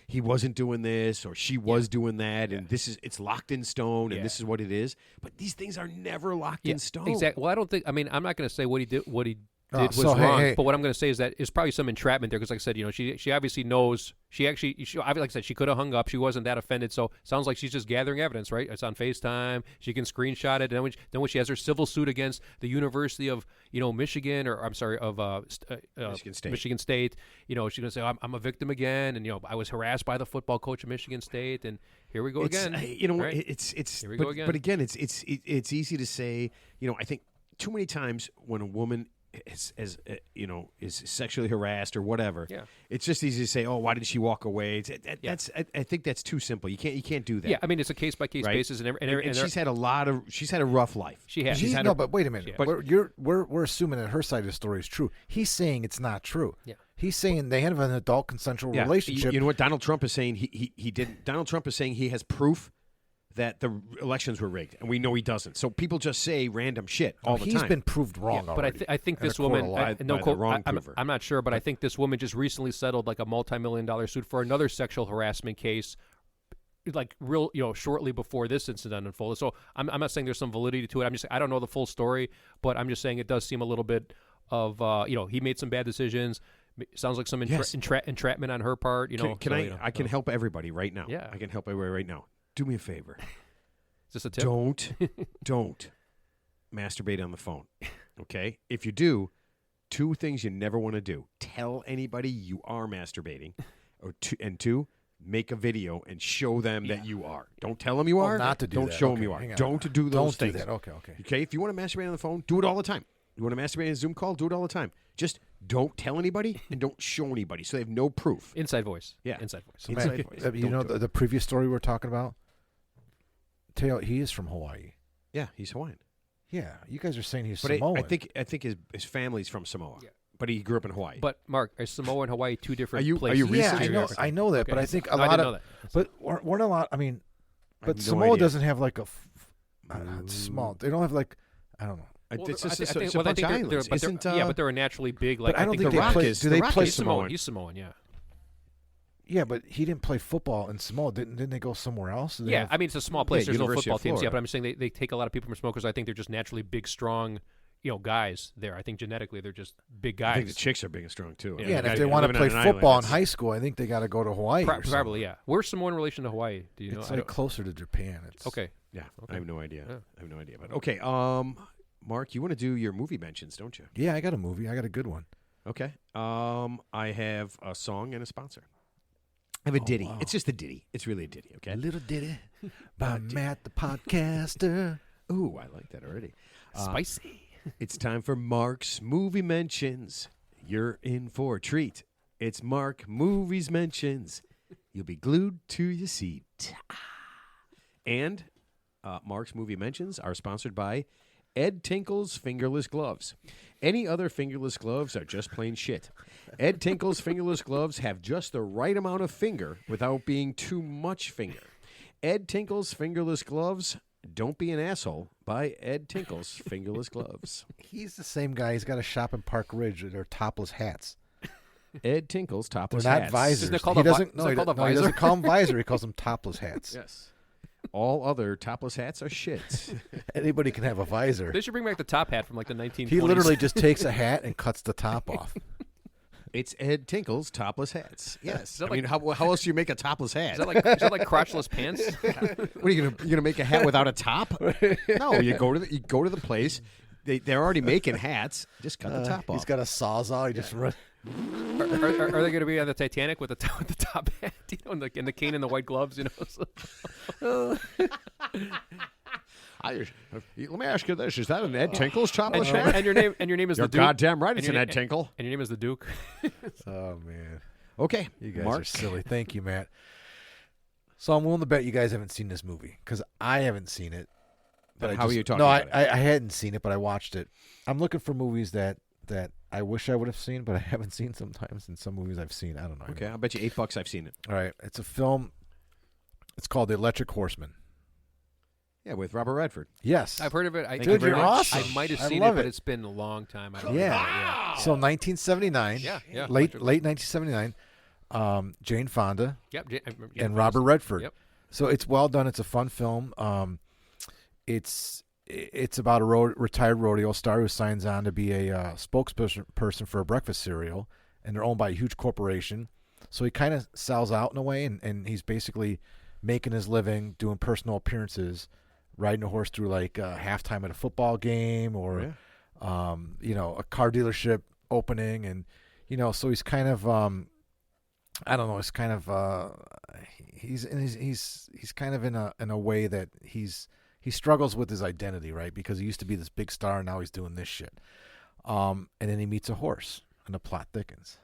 he wasn't doing this or she was doing that, and it's locked in stone, and this is what it is. But these things are never locked in stone. Exactly. Well, I don't think. I mean, I'm not going to say what he did was so, wrong. hey. But what I'm going to say is that there's probably some entrapment there because, like I said, she obviously knows. Like I said, she could have hung up. She wasn't that offended. So sounds like she's just gathering evidence, right? It's on FaceTime. She can screenshot it. And then when she has her civil suit against the University of Michigan, or I'm sorry, of Michigan State, she's going to say, I'm a victim again, and I was harassed by the football coach of Michigan State, and here we go again. Right? It's here we go again. But again, it's easy to say. I think too many times when a woman is sexually harassed or whatever, it's just easy to say, oh, why did she walk away? I think that's too simple. You can't do that. Yeah, I mean, it's a case by case basis, and she's had a rough life. She has. But wait a minute. We're assuming that her side of the story is true. He's saying it's not true. Yeah. He's saying they have an adult consensual relationship. You know what Donald Trump is saying? He didn't. Donald Trump is saying he has proof that the elections were rigged, and we know he doesn't. So people just say random shit all the time. He's been proved wrong already. But I think this woman, woman, I'm not sure, but I think this woman just recently settled like a multi-million-dollar suit for another sexual harassment case, like shortly before this incident unfolded. So I'm not saying there's some validity to it. I don't know the full story, but I'm just saying it does seem a little bit of he made some bad decisions. Sounds like some entrapment on her part. I can help everybody right now. Yeah. I can help everybody right now. Do me a favor. Is this a tip? Don't masturbate on the phone. Okay? If you do, two things you never want to do. Tell anybody you are masturbating. And two, make a video and show them that you are. Don't tell them you are. Not to do Don't that. show Okay, them you are. hang on. Don't do those Don't things. do that. Okay. Okay? If you want to masturbate on the phone, do it all the time. You want to masturbate in a Zoom call, do it all the time. Just don't tell anybody and don't show anybody so they have no proof. Inside voice. Yeah. Inside voice. So, man, you know the previous story we were talking about? Taylor, he is from Hawaii. Yeah, he's Hawaiian. Yeah, you guys are saying he's But Samoan. I think his family's from Samoa. Yeah. But he grew up in Hawaii. But Mark, are Samoa and Hawaii two different Are you places? researching yeah, this? I know that, Okay. but I think No, I didn't know that. But weren't a lot. I mean, I but have no Samoa idea. doesn't have like it's small. They don't have like I don't know. It's just I think- it's a well, I bunch think of they're- islands. but they're- Isn't, yeah, but they're a naturally big. Like But I don't think The they Rock play. is- Do The they Rock play is Samoan? He's Samoan. Yeah. Yeah, but he didn't play football in Samoa. Didn't they go somewhere else? Did they Yeah, have- I mean it's a small place. Yeah, There's no University football of teams. Yeah, Florida. but I'm just saying they take a lot of people from Samoa because I think they're just naturally big, strong, guys there. I think genetically they're just big I guys. think the chicks are big and strong too. yeah, and I if mean, they want to living play on an football in island, high school, I think they got to go to Hawaii. or something. Probably, yeah. Where's Samoa in relation to Hawaii? Do you know? It's I like don't- closer to Japan. It's okay. Yeah, Okay. I have no idea. Yeah. I have no idea. But okay, Mark, you want to do your movie mentions, don't you? Yeah, I got a movie. I got a good one. Okay. I have a song and a sponsor. I have a ditty. wow. It's just a ditty. It's really a ditty. Okay. Little ditty by Matt the podcaster. Ooh, I like that already. Spicy. It's time for Mark's Movie Mentions. You're in for a treat. It's Mark Movies Mentions. You'll be glued to your seat. And Mark's Movie Mentions are sponsored by Ed Tinkle's Fingerless Gloves. Any other fingerless gloves are just plain shit. Ed Tinkle's Fingerless Gloves have just the right amount of finger without being too much finger. Ed Tinkle's Fingerless Gloves. Don't be an asshole. By Ed Tinkle's Fingerless Gloves. He's the same guy. He's got a shop in Park Ridge. They're topless hats. Ed Tinkle's They're topless not hats. visors. Isn't it called he a vi- doesn't. isn't No, it he called a doesn't visor? call them visor. He calls them topless hats. Yes. All other topless hats are shit. Anybody can have a visor. They should bring back the top hat from like the 1920s. He literally just takes a hat and cuts the top off. It's Ed Tinkle's topless hats. Yes. Is that I mean, how else do you make a topless hat? is that like crotchless pants? What are you gonna make a hat without a top? No, you go to the place. They're already making hats. Just cut the top off. He's got a sawzall. He just run. Are they going to be on the Titanic with the top hat, and the cane and the white gloves, Let me ask you this: is that an Ed Tinkle's topless hat? and your name is You're the Duke. goddamn right. And It's your an Ed na- Tinkle. And your name is the Duke. Oh man, Okay, you guys Mark. are silly. Thank you, Matt. So I'm willing to bet you guys haven't seen this movie because I haven't seen it. But how are you talking No, about it? I hadn't seen it, but I watched it. I'm looking for movies that I wish I would have seen, but I haven't seen sometimes. And some movies I've seen, I don't know. Okay, I'll bet you $8 I've seen it. All right, it's a film. It's called The Electric Horseman. Yeah, with Robert Redford. Yes, I've heard of it. Dude, you're awesome. I might have I seen love it, but it. it's been a long time. I don't Yeah. remember. So 1979. Yeah. Late Electric- 1979. Jane Fonda Yep. and Robert Redford. Yep. So it's well done. It's a fun film. It's about a retired rodeo star who signs on to be a spokesperson for a breakfast cereal, and they're owned by a huge corporation. So he kind of sells out in a way, and he's basically making his living doing personal appearances, riding a horse through like halftime at a football game or a car dealership opening, and so he's kind of I don't know. It's kind of he's kind of in a way that he struggles with his identity, right? Because he used to be this big star, and now he's doing this shit. And then he meets a horse, and the plot thickens.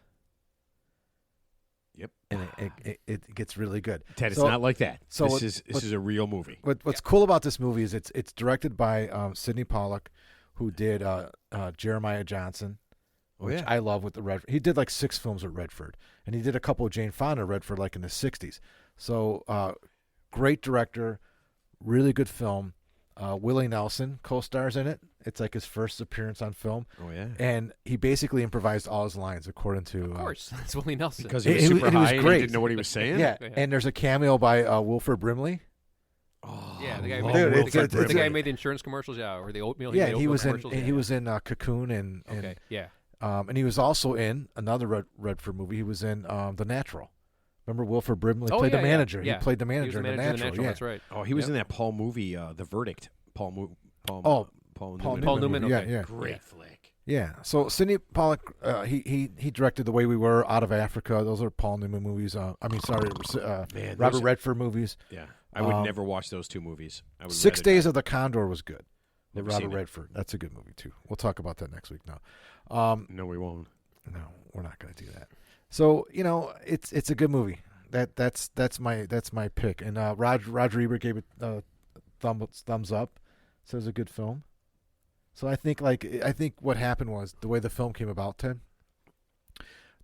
Yep. And it gets really good. Ted, it's So- not like that. so This is a real movie. What's cool about this movie is it's directed by Sidney Pollack, who did Jeremiah Johnson, which yeah. I love with the Redford. He did like 6 films with Redford, and he did a couple of Jane Fonda Redford like in the 60s. So great director, really good film. Willie Nelson co-stars in it. It's like his first appearance on film. Oh yeah. And he basically improvised all his lines according to. Of course, that's Willie Nelson. Because he was It- super it was high and great. he didn't know what he was saying. Yeah, Yeah. and there's a cameo by Wilford Brimley. Oh, yeah, the guy love Dude, Wilford it's- the Brimley. guy who made the insurance commercials, or the oatmeal. Yeah, made he oatmeal was in commercials, he was in Cocoon and Okay, yeah. and he was also in another Redford movie. He was in The Natural. Remember Wilford Brimley played the manager. Yeah. He played the He was manager, the in manager The Natural. Yeah. That's right. Oh, he was Yep. in that Paul movie, The Verdict. Paul Newman. Paul Newman, movie. okay. Yeah. Great flick. Yeah. So Sidney Pollack, he directed The Way We Were, Out of Africa. Those are Paul Newman movies. Man, Robert those- Redford movies. Yeah, I would never watch those two movies. I would 6 rather Days not. of the Condor was good. With Never Robert seen it. Redford. That's a good movie too. We'll talk about that next week. Now, No, we won't. no, we're not going to do that. So it's a good movie. That's my pick. And Roger Ebert gave it thumbs up. So it was a good film. So I think what happened was the way the film came about, Ted.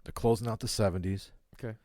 They're closing out the 70s. Okay.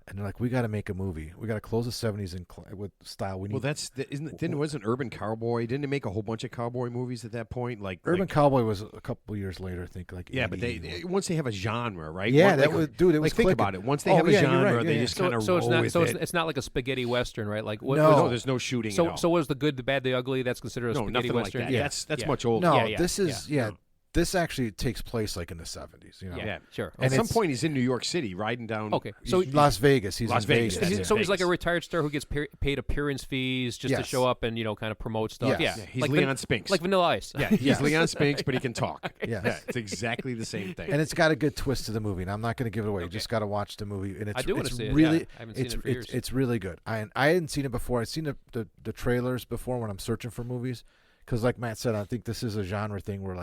And they're like, we got to make a movie. We got to close the 70s with style. We need. Well, wasn't Urban Cowboy? Didn't they make a whole bunch of cowboy movies at that point? Urban Cowboy was a couple years later, I think. Like Yeah, but 80. they once they have a genre, right? Yeah, One- that like, was dude. It was like think clicking. about it. Once they Oh, have a yeah, you're genre, right, they yeah, just yeah. kind of So it's roll not. with So it. it's not like a spaghetti western, right? Like what? No. No, there's no shooting. So at all. so was the good, the bad, the ugly? That's considered a no, spaghetti nothing western. like that. Yeah. That's Yeah. much older. No, Yeah, this is No. This actually takes place like in the 70s. Yeah, Yeah. sure. At And some it's- point, he's in New York City, riding down. Okay, so Las Vegas. He's Las in Vegas, Vegas. that's yeah. it. so he's like a Vegas. retired star who gets paid appearance fees just to Yes. show up and kind of promote stuff. Yes. Yeah, Yeah, he's like Leon Spinks. like Vanilla Ice. Yeah, he's Yes. Leon Spinks, but he can talk. Yes. Yeah, it's exactly the same thing. And it's got a good twist to the movie. And I'm not going to give it away. You Okay. just got to watch the movie. And it's, I do wanna it's see it, really, yeah. I haven't seen it's, it for years. It's really good. I hadn't seen it before. I've seen the trailers before when I'm searching for movies. Because like Matt said, I think this is a genre thing where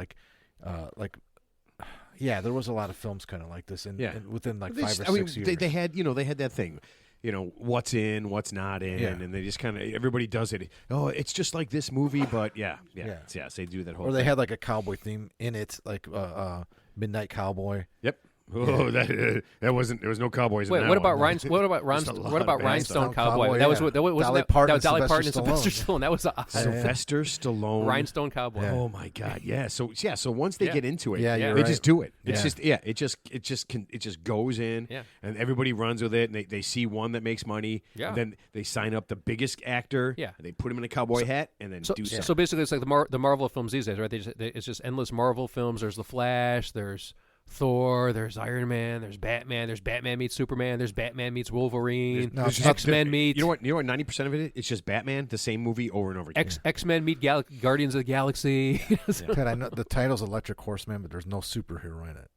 yeah, there was a lot of films kind of like this, and within like They 5 just- or I mean, 6 years. They had that thing, what's in, what's not in, Yeah. and they just kind of everybody does it. Oh, it's just like this movie, but yeah, Yeah. they do that whole. or they thing. had like a cowboy theme in it, like Midnight Cowboy. Yep. Oh, that wasn't. There was no cowboys. Wait, in that what about one. Rhinestone? What about There's a Rhinestone? lot What of about bad Rhinestone stuff. Cowboy? Cowboy, That was yeah. what. That was Dolly that, Parton that, and Dolly Parton and Sylvester Sylvester Stallone. That was awesome. Sylvester Stallone. Rhinestone Cowboy. Yeah. Oh my God! Yeah. So once they Yeah. get into it, Yeah, you're they right. just do it. It's Yeah. just it just goes in, Yeah. and everybody runs with it, and they see one that makes money, Yeah. and then they sign up the biggest actor, Yeah. and they put him in a cowboy hat, and then So, do so something. basically, it's like the Marvel films these days, right? It's just endless Marvel films. There's The Flash. There's Thor. There's Iron Man. There's Batman. There's Batman meets Superman. There's Batman meets Wolverine. No, it's X-Men meets. You know what? 90% of it, it's just Batman, the same movie over and over again. X-Men meet Guardians of the Galaxy. Ted, I know the title's Electric Horseman, but there's no superhero in it.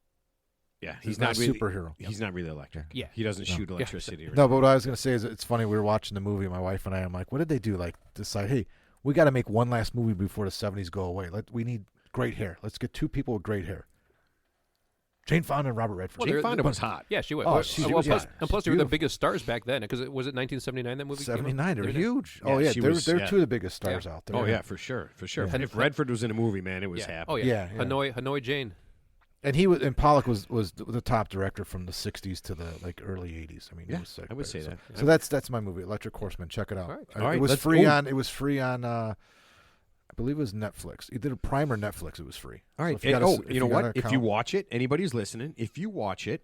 Yeah, He's not a really, superhero. He's not really electric. Yeah. He doesn't No. shoot electricity. Or No, but what I was going to say is it's funny. We were watching the movie, my wife and I. I'm like, what did they do? Like, decide, hey, we got to make one last movie before the 70s go away. We need great hair. Let's get two people with great hair. Jane Fonda and Robert Redford. Jane Fonda was hot. Yeah, she was. Oh, Well, she well, was plus, hot. and plus, She's they were the beautiful. biggest stars back then. Because was it 1979 that movie? came out? 79. They were 79? huge. Yeah, Oh, yeah. she They was- were yeah. two of the biggest stars out there. Oh yeah, for sure. Yeah. If Redford was in a movie, man, it was Yeah. happening. Oh yeah. Yeah, yeah. Hanoi Jane. And Pollock was the top director from the 60s to the early 80s. I mean, he Yeah, was sick. I would say that. So that's my movie, Electric Horseman. Check it out. All right. All right, It was let's- free oh. on. It was free on. I believe it was Netflix. Either Prime or Netflix. It was free. All right. So if you got a- you know got an what? If you account- watch it, anybody's listening. If you watch it,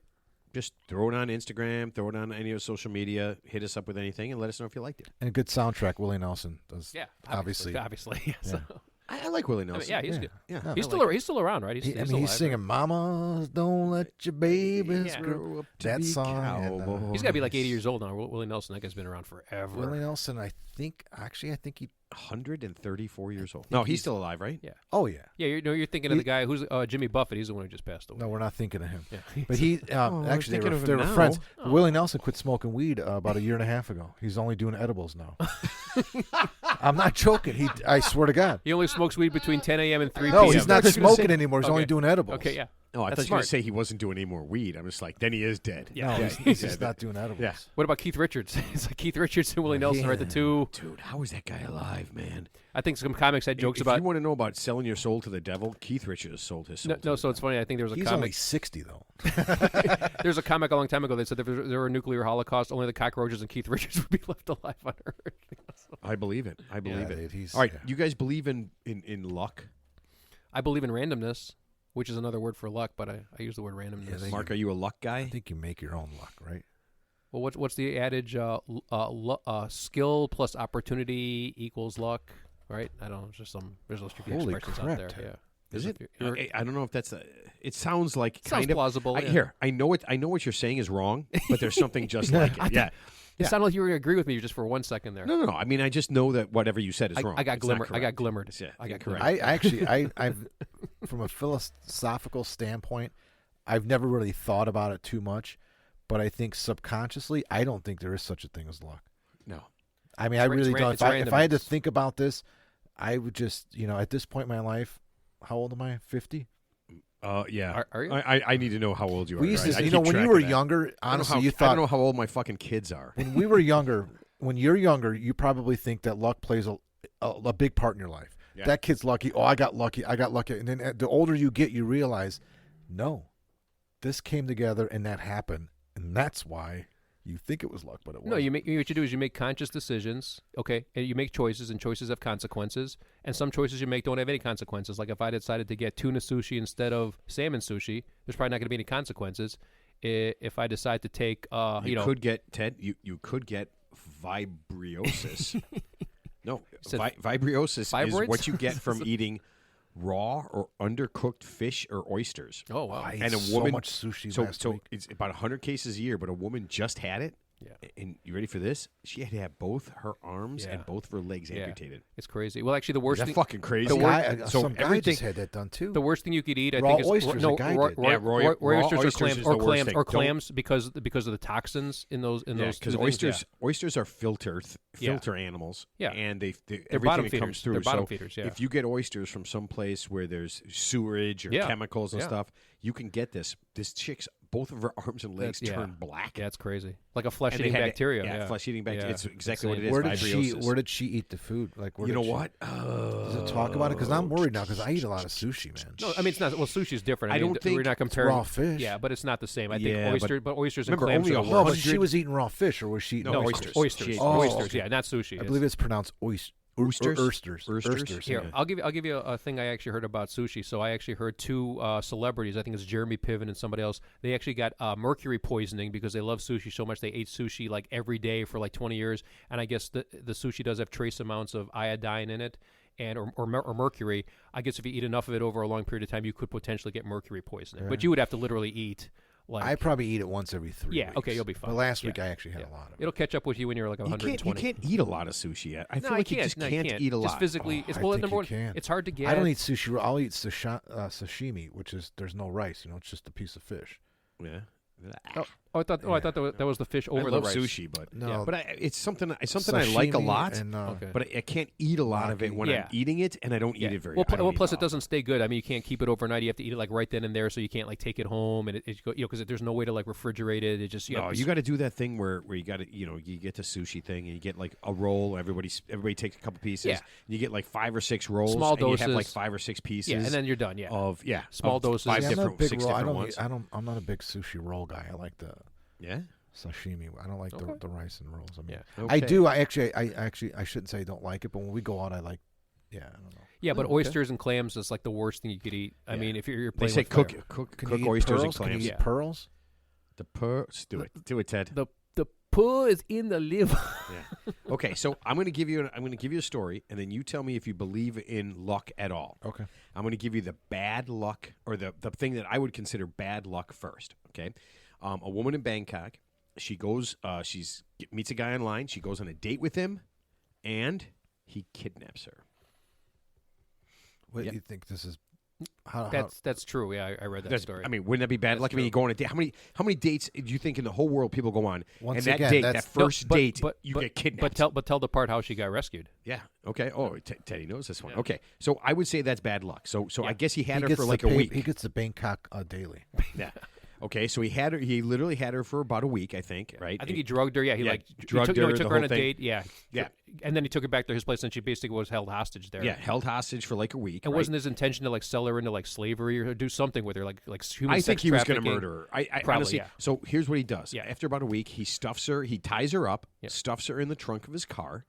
just throw it on Instagram, throw it on any of your social media, hit us up with anything, and let us know if you liked it. and a good soundtrack, Willie Nelson does. Yeah, obviously. obviously. So, I like Willie I mean, Nelson. yeah, he's Yeah. good. Yeah. No. He's I still like he's still around, right? He's, I he's mean, still he's alive, singing "Mamas Don't Let Your Babies Yeah. Grow." up to That be song. and, cowboys. He's got to be like 80 years old now. Willie Nelson, that guy's been around forever. Willie Nelson, I think he. 134 years old. No, he's still alive, right? Yeah. Oh yeah. Yeah, you're thinking of the guy who's Jimmy Buffett. He's the one who just passed away. No, we're not thinking of him. Yeah. But he I was actually thinking of they him were now. friends. Oh. Willie Nelson quit smoking weed about a year and a half ago. He's only doing edibles now. I'm not joking. I swear to God. He only smokes weed between 10 a.m. and 3 No, p.m. he's not That's what I was smoking gonna say. anymore. He's Okay. only doing edibles. Okay, yeah. Oh, I That's thought you were going smart. to say he wasn't doing any more weed. I'm just like, then he is dead. Yeah. No, he's just not doing edibles. Yeah. What about Keith Richards? It's like Keith Richards and Willie Nelson are at the Yeah. two. Dude, how is that guy alive, man? I think some comics had jokes if about. you want to know about selling your soul to the devil, Keith Richards sold his soul. No, so it's funny. I think there was a He's only comic. 60 though. There's a comic a long time ago that said if there were a nuclear holocaust, only the cockroaches and Keith Richards would be left alive on Earth. I believe it. I believe Yeah, it. he's- All right, yeah. you guys believe in luck? I believe in randomness, which is another word for luck, but I use the word randomness. they- Mark, are you a luck guy? I think you make your own luck, right? Well, what's the adage? Skill plus opportunity equals luck, right? I don't know. There's those tricky Holy expressions crap, out there. Ted. Yeah. Is There's it? a few- I don't know if that's a. It sounds like Sounds kind of plausible. yeah. Here, I know it. I know what you're saying is wrong, but there's something just like it. Yeah. It sounded like you were going to agree with me just for 1 second there. No. I mean, I just know that whatever you said is wrong. I got It's not glimmered. I got correct. glimmered. Yeah, I got correct. glimmered. I actually, I've from a philosophical standpoint, I've never really thought about it too much, but I think subconsciously, I don't think there is such a thing as luck. No. I mean, I really don't. it's If I had to randomness. think about this, I would just, at this point in my life, how old am I? 50. Yeah. Are you? I need to know how old you are. We used right? to, I when keep you track were of that. younger, I don't know honestly, how- you I thought don't know how old my fucking kids are. when we were younger, when you're younger, you probably think that luck plays a big part in your life. Yeah. That kid's lucky. Oh, I got lucky. And then the older you get, you realize, no, this came together and that happened, and that's why you think it was luck, but it wasn't. No, what you do is you make conscious decisions, okay, and you make choices, and choices have consequences, and some choices you make don't have any consequences. Like if I decided to get tuna sushi instead of salmon sushi, there's probably not going to be any consequences. If I decide to take, You could get Ted. You could get vibriosis. No, said vibriosis is fibroids? what you get from eating raw or undercooked fish or oysters. oh wow, I ate And a so woman- much sushi So last so week. it's about 100 cases a year, but a woman just had it. Yeah. And you ready for this? She had to have both her arms Yeah. and both of her legs Yeah. amputated. it's crazy. Well, actually, the Is worst that thing, fucking crazy? Some guy everything. just had that done too. the worst thing you could eat, I Raw think, is oysters, no a guy raw, did. Yeah, raw oysters or oysters clams is the worst thing. Don't- clams because of the toxins in those those because two things, oysters are filter Yeah. animals. Yeah. and They're everything bottom that feeders. comes through. They're bottom so feeders, yeah. if you get oysters from some place where there's sewerage or Yeah. chemicals and Yeah. stuff, you can get this. This chick's both of her arms and legs turned black. Yeah, it's crazy. Like a flesh And eating they had to- bacteria. Yeah, flesh-eating bacteria. Yeah. It's exactly what it Insane. is. Where did she eat the food? Like, where You know did she- what? Does it talk about it? Because I'm worried now because I eat a lot of sushi, man. No, I mean it's not. Well, sushi's different. I mean, don't think we're not It's comparing raw fish. Yeah, but it's not the same. I Yeah, think oysters and remember, clams only are a the No, but worst. she was eating raw fish, or was she eating No, oysters? Oysters. Oh, Oysters. okay. Yeah, not sushi. I believe it's pronounced oysters. Oysters? Oysters. Here, Yeah. I'll give you a thing I actually heard about sushi. So I actually heard two celebrities. I think it's Jeremy Piven and somebody else. They actually got mercury poisoning because they love sushi so much. They ate sushi like every day for like 20 years. And I guess the sushi does have trace amounts of iodine in it, and or mercury. I guess if you eat enough of it over a long period of time, you could potentially get mercury poisoning. Yeah. But you would have to literally eat. Like, I probably eat it once every 3 Yeah, weeks. okay, you'll be fine. But last Yeah. week I actually had Yeah. a lot of it. It'll catch up with you when you're like You 120. can't eat a lot of sushi. I feel No, like you you just No, can't eat a lot. Just physically, Oh, it's I well. think Number you one, can. it's hard to get. I don't eat sushi. I'll eat sashimi, which is there's no rice. It's just a piece of fish. Yeah. I thought that was the fish over I the love rice. sushi, but No, but it's something I like a sashimi lot. And, Okay. But I can't eat a lot of it when Yeah. I'm eating it, and I don't eat it very. Well, I don't eat plus it often. doesn't stay good. I mean, you can't keep it overnight. You have to eat it like right then and there, so you can't like take it home and because there's no way to like refrigerate it. It just No, you got to do that thing where you got to you get the sushi thing and you get like a roll. Everybody takes a couple pieces. Yeah. And you get like 5 or 6 rolls. Small and you have doses. like 5 or 6 pieces. and then you're done. Yeah, of Small of doses. 5 See, I'm not a different big 6 roll. different ones. I'm not a big sushi roll guy. I like the Yeah. sashimi. I don't like Okay. the rice and rolls. I mean, Yeah. I Okay. do. I shouldn't say I don't like it, but when we go out, I like. Yeah, I don't know. yeah. But Oh, okay. oysters and clams is like the worst thing you could eat. I Yeah. mean, if you're They playing say with cook fire. Can cook you eat oysters pearls? and clams. Can you eat Yeah. pearls? The pearls. Do it, Ted. The poo is in the liver. Yeah. Okay, so I'm going to give you a story, and then you tell me if you believe in luck at all. Okay. I'm going to give you the bad luck, or the thing that I would consider bad luck first. Okay, a woman in Bangkok. She goes. Meets a guy online. She goes on a date with him, and he kidnaps her. What Yeah. do you think this is? How, That's true. Yeah, I read that story. I mean, wouldn't that be bad luck? I mean, you go on a date. How many dates do you think in the whole world people go on? Once and that again, date, that's- that first date, you but, get kidnapped. But tell the part how she got rescued. Yeah. Okay. Oh, Teddy knows this one. Yeah. Okay. So I would say that's bad luck. So Yeah. I guess he had he her gets for the like a week. He gets the Bangkok daily. Yeah. Okay. So he had her. He literally had her for about a week, I think. Right. I think he drugged her. Yeah, he drugged he her. took the her on whole a thing. date. Yeah, Yeah. and then he took her back to his place, and she basically was held hostage there. Yeah. Held hostage for like a week. And right? wasn't his intention to like sell her into like slavery or do something with her, like human I sex think he was going to trafficking? murder her. I Probably, honestly. yeah. So here's what he does. Yeah. After about a week, he stuffs her. He ties her up. Yeah. Stuffs her in the trunk of his car,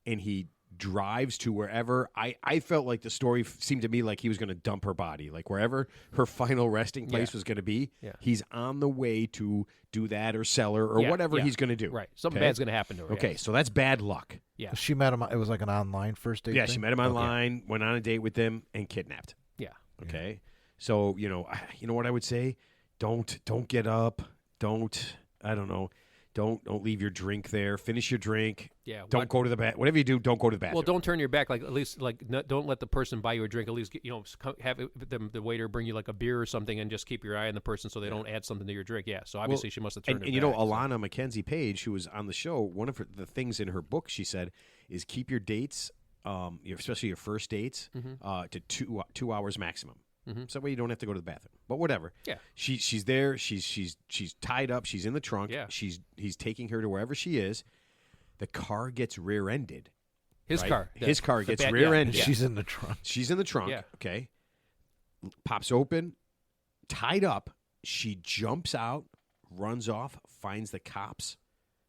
and he drives to wherever. I felt like the story seemed to me like he was going to dump her body, like wherever her final resting place Yeah. was going to be. Yeah. He's on the way to do that or sell her or Yeah, whatever yeah. he's going to do. Right, something Okay? bad's going to happen to her. Okay, so that's bad luck. Yeah, She met him. It was like an online first date. Yeah, thing? she met him Okay. online, went on a date with him, and kidnapped. yeah. Okay, so you know what I would say? Don't get up. I don't know. Don't leave your drink there. Finish your drink. Yeah. Don't go to the bath. Whatever you do, don't go to the bathroom. Well, don't turn your back. Like at least don't let the person buy you a drink. At least have the waiter bring you like a beer or something, and just keep your eye on the person so they don't add something to your drink. Yeah. So obviously she must have turned. And her you know, back, Alana Mackenzie Page, who was on the show, one of the things in her book she said is keep your dates, especially your first dates, to 2 hours maximum. Mhm. So that way you don't have to go to the bathroom. But whatever. Yeah. She's there. She's tied up. She's in the trunk. Yeah. He's taking her to wherever she is. The car gets rear-ended. His right? car. His car the gets bad- rear-ended. Yeah. She's in the trunk. She's in the trunk. Yeah. Okay. Pops open, tied up. She jumps out, runs off, finds the cops.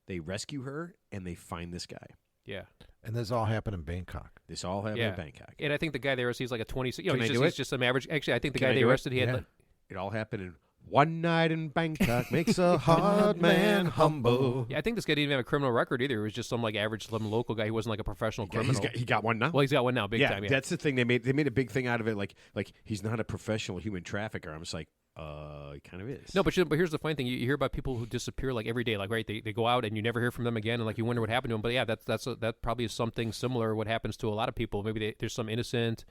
They rescue her, and they find this guy. Yeah. And this all happened in Bangkok. This all happened Yeah. in Bangkok. And I think the guy they arrested, he's like a 26. Can I do He's it? just some average. Actually, I think the Can I guy they do it? arrested, he had. Yeah. Like, It all happened in one night in Bangkok makes a hard man humble. yeah, I think this guy didn't even have a criminal record either. It was just some like average, some local guy. He wasn't like a professional Yeah, criminal. he got one now. Well, he's got one now, big yeah, time. Yeah. that's the thing. They made a big thing out of it. Like he's not a professional human trafficker. I'm just like, he kind of is. No, but here's the funny thing: you hear about people who disappear like every day, like right, they go out and you never hear from them again, and like you wonder what happened to them. But yeah, that probably is something similar. What happens to a lot of people? Maybe there's some innocent,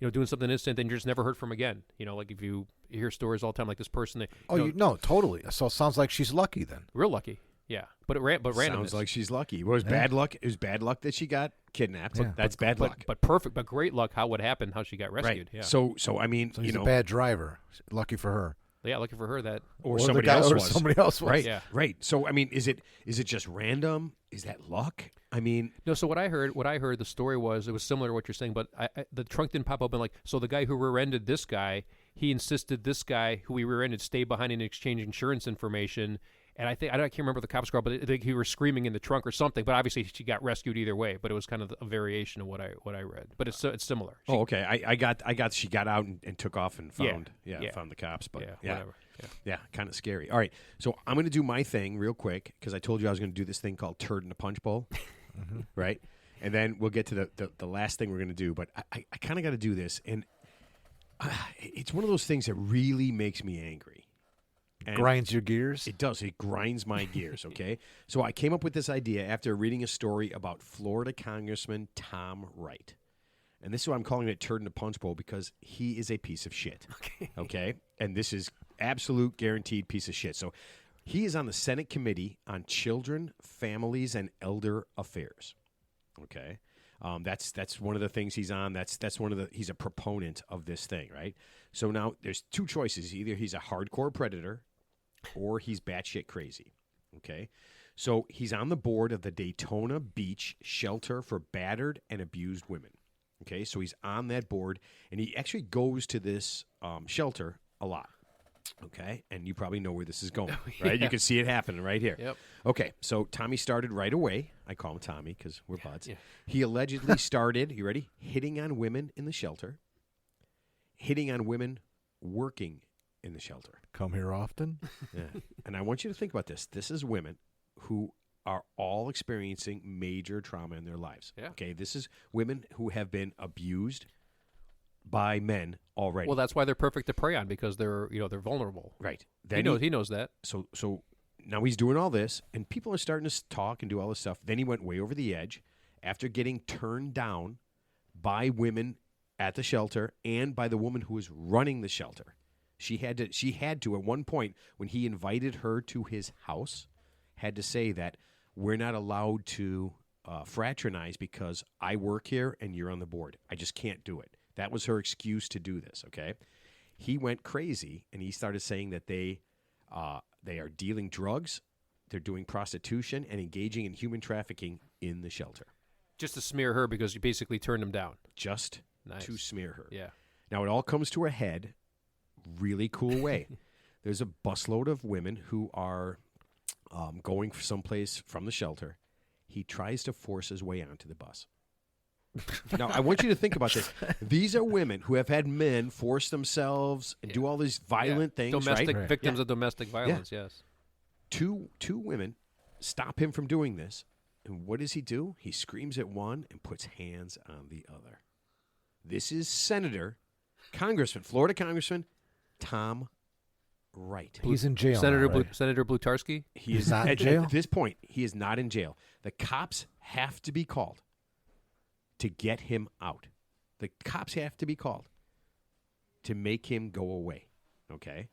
doing something innocent, and you're just never heard from again. Like if you hear stories all the time, like this person. No, totally. So it sounds like she's lucky then. Real lucky. Yeah, but randomness. Sounds like she's lucky. It was bad luck. It was bad luck that she got kidnapped. Yeah. That's bad luck. But perfect, but great luck. How what happened? How she got rescued? Right. Yeah. So I mean, So he's a bad driver. Lucky for her. Yeah, looking for her. That or the somebody guy- else or was. somebody else was. Right. Yeah. Right. So I mean, is it just random? Is that luck? I mean, No, so what I heard, the story was it was similar to what you're saying, but the trunk didn't pop open. Like, so the guy who rear-ended this guy, he insisted this guy who he rear-ended stay behind and exchange insurance information. And I can't remember the cops called, but I think he was screaming in the trunk or something. But obviously she got rescued either way. But it was kind of a variation of what I read. But it's similar. oh, okay. I got. She got out and took off and found Yeah. found the cops. But whatever. Yeah, kind of scary. All right, so I'm going to do my thing real quick because I told you I was going to do this thing called turd in a punch bowl, right? And then we'll get to the last thing we're going to do. But I kind of got to do this, and it's one of those things that really makes me angry. And Grinds your gears. it does. It grinds my gears, okay? So I came up with this idea after reading a story about Florida Congressman Tom Wright. And this is why I'm calling it Turd in a Punch Bowl, because he is a piece of shit. Okay? And this is absolute guaranteed piece of shit. So he is on the Senate Committee on Children, Families, and Elder Affairs. Okay? That's one of the things he's on. He's a proponent of this thing, right? So now there's two choices. Either he's a hardcore predator or he's batshit crazy. Okay? So he's on the board of the Daytona Beach Shelter for Battered and Abused Women. Okay? So he's on that board, and he actually goes to this shelter a lot. Okay? And you probably know where this is going, right? Yeah. You can see it happening right here. Yep. Okay, so Tommy started right away. I call him Tommy because we're buds. Yeah. He allegedly started, you ready? Hitting on women in the shelter, hitting on women working in the shelter. Come here often. Yeah. And I want you to think about this. This is women who are all experiencing major trauma in their lives. Yeah. Okay, this is women who have been abused by men already. Well, that's why they're perfect to prey on, because they're vulnerable. right. He knows that. So now he's doing all this, and people are starting to talk and do all this stuff. Then he went way over the edge after getting turned down by women at the shelter and by the woman who was running the shelter. She had to at one point, when he invited her to his house, had to say that we're not allowed to fraternize because I work here and you're on the board. I just can't do it. That was her excuse to do this, okay? He went crazy, and he started saying that they are dealing drugs, they're doing prostitution, and engaging in human trafficking in the shelter. Just to smear her because you basically turned him down. Just Nice. to smear her. Yeah. Now, it all comes to a head really cool way. There's a busload of women who are going for someplace from the shelter. He tries to force his way onto the bus. Now, I want you to think about this. These are women who have had men force themselves and do all these violent things, Domestic right? victims of domestic violence, yes. Two women stop him from doing this. And what does he do? He screams at one and puts hands on the other. This is Florida Congressman Tom Wright. He's in jail. Senator now, right? Senator Blutarski? He is not in jail? At this point, he is not in jail. The cops have to be called to get him out. The cops have to be called to make him go away. Okay?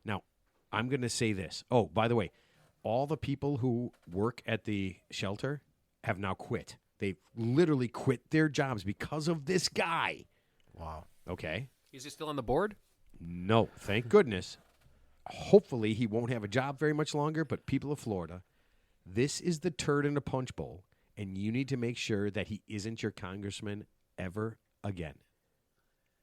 Now, I'm going to say this. Oh, by the way, all the people who work at the shelter have now quit. They've literally quit their jobs because of this guy. Wow. Okay? Is he still on the board? No, thank goodness. Hopefully he won't have a job very much longer, but people of Florida, this is the turd in a punch bowl, and you need to make sure that he isn't your congressman ever again.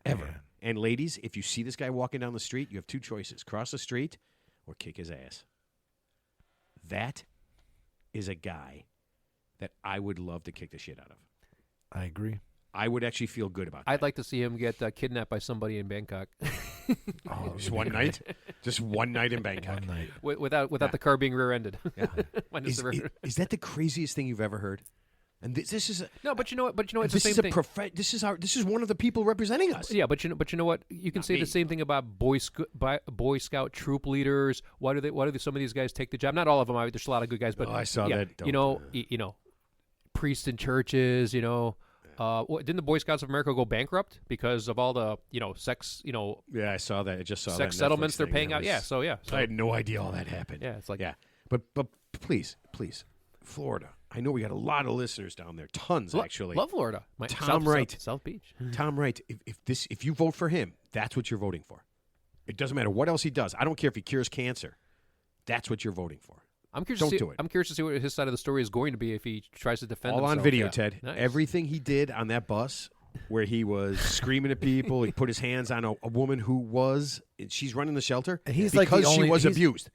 Ever. Man. And ladies, if you see this guy walking down the street, you have two choices. Cross the street or kick his ass. That is a guy that I would love to kick the shit out of. I agree. I would actually feel good about that. I'd like to see him get kidnapped by somebody in Bangkok Oh, Just one night? Just one night in Bangkok. One night. without the car being rear-ended. Yeah. Minus Is that the craziest thing you've ever heard? And this is no, but you know what? It's this the is same a thing. this is one of the people representing us. Yeah, but you know what? You can Not say me. the same thing about Boy Scout troop leaders. Why do some of these guys take the job? Not all of them. There's a lot of good guys, but Oh, I saw yeah, that. You know, priests in churches. Didn't the Boy Scouts of America go bankrupt because of all the sex? Yeah, I saw that. I just saw that sex Netflix settlements they're thing. paying That out. was- Yeah, so I had no idea all that happened. yeah, it's like Yeah, but please, Florida. I know we got a lot of listeners down there, tons actually. Love Florida. Tom Wright. South Beach. Tom Wright. If you vote for him, that's what you're voting for. It doesn't matter what else he does. I don't care if he cures cancer. That's what you're voting for. I'm curious. Don't to see, do it. I'm curious to see what his side of the story is going to be if he tries to defend himself. All on video, Yeah. Ted. Nice. Everything he did on that bus where he was screaming at people, he put his hands on a woman who was, she's running the shelter And he's like because the she only- was he's- abused.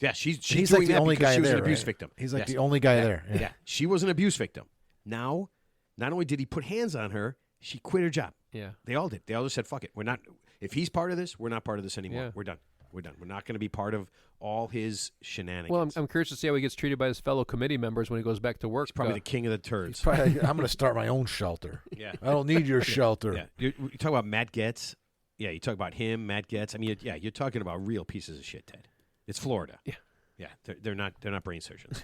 Yeah, she's He's doing like the that only because guy she was there. an abuse right? victim. He's like Yes. the only guy there. Yeah, she was an abuse victim. Now, not only did he put hands on her, she quit her job. Yeah. They all did. They all just said, "Fuck it, we're not." If he's part of this, we're not part of this anymore. Yeah. We're done. We're done. We're not going to be part of all his shenanigans. Well, I'm curious to see how he gets treated by his fellow committee members when he goes back to work. He's probably the king of the turds. Probably, I'm going to start my own shelter. Yeah. I don't need your shelter. Yeah. You talk about Matt Getz. Yeah, you talk about him, Matt Getz. I mean, yeah, you're talking about real pieces of shit, Ted. It's Florida. Yeah. Yeah, they're not brain surgeons.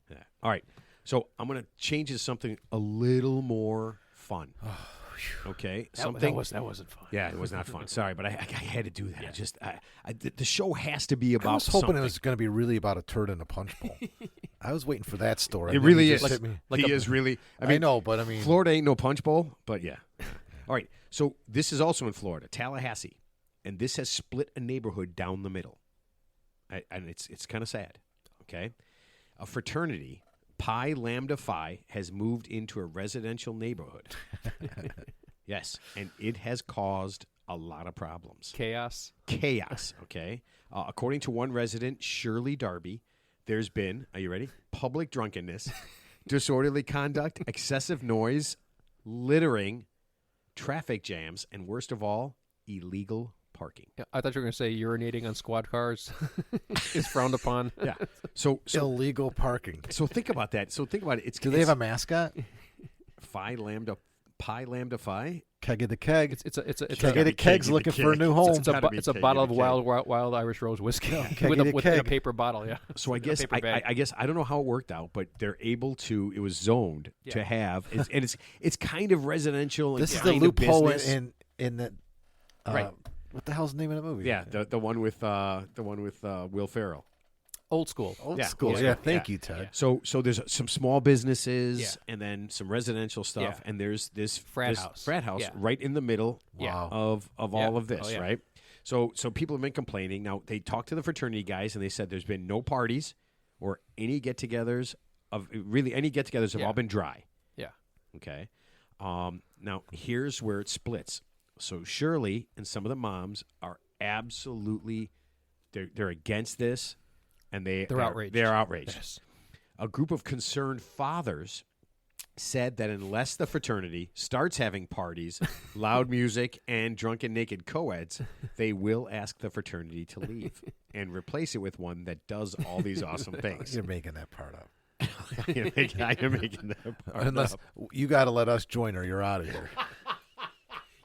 Yeah. All right. So I'm going to change it to something a little more fun. Okay, something that wasn't fun. Yeah, it was not fun. Sorry, but I had to do that. The show has to be about. I was hoping something. it was going to be really about a turd in a punch bowl. I was waiting for that story. It and then really he is. just hit me. He is really. I know, but I mean, Florida ain't no punch bowl, but yeah. All right, so this is also in Florida, Tallahassee, and this has split a neighborhood down the middle, and it's kind of sad. Okay, a fraternity, Pi Lambda Phi, has moved into a residential neighborhood. Yes, and it has caused a lot of problems. Chaos. Okay. According to one resident, Shirley Darby, there's been, are you ready? Public drunkenness, disorderly conduct, excessive noise, littering, traffic jams, and worst of all, illegal parking. Yeah, I thought you were going to say urinating on squad cars is frowned upon. Yeah. So illegal parking. so think about that. So think about it. Do they have a mascot? Pi Lambda Phi? Keg of the keg. It's a Keg of the keg's looking for a new home. It's a bottle of wild Irish Rose whiskey with a keg. paper bottle. Yeah. So I guess paper bag. I guess I don't know how it worked out, but they're able to. It was zoned to have, and it's kind of residential. This and is the kind of loophole business. in the. Right. What the hell's the name of the movie? Yeah, the one with Will Ferrell. Old school. Old Yeah, school. old Yeah, school. thank Yeah. you, Ted. So there's some small businesses Yeah. and then some residential stuff, Yeah. and there's this Frat house. yeah. right in the middle Wow. of Yeah. all of this, Oh, yeah. right? So people have been complaining. Now they talked to the fraternity guys, and they said there's been no parties or any get-togethers have Yeah. all been dry. Yeah. Okay. Now here's where it splits. So Shirley and some of the moms are absolutely they're against this, and they're outraged. They're outraged. Yes. A group of concerned fathers said that unless the fraternity starts having parties, loud music, and drunken naked co-eds, they will ask the fraternity to leave and replace it with one that does all these awesome things. You're making that part up. I am making that part Unless up. you got to let us join or you're out of here.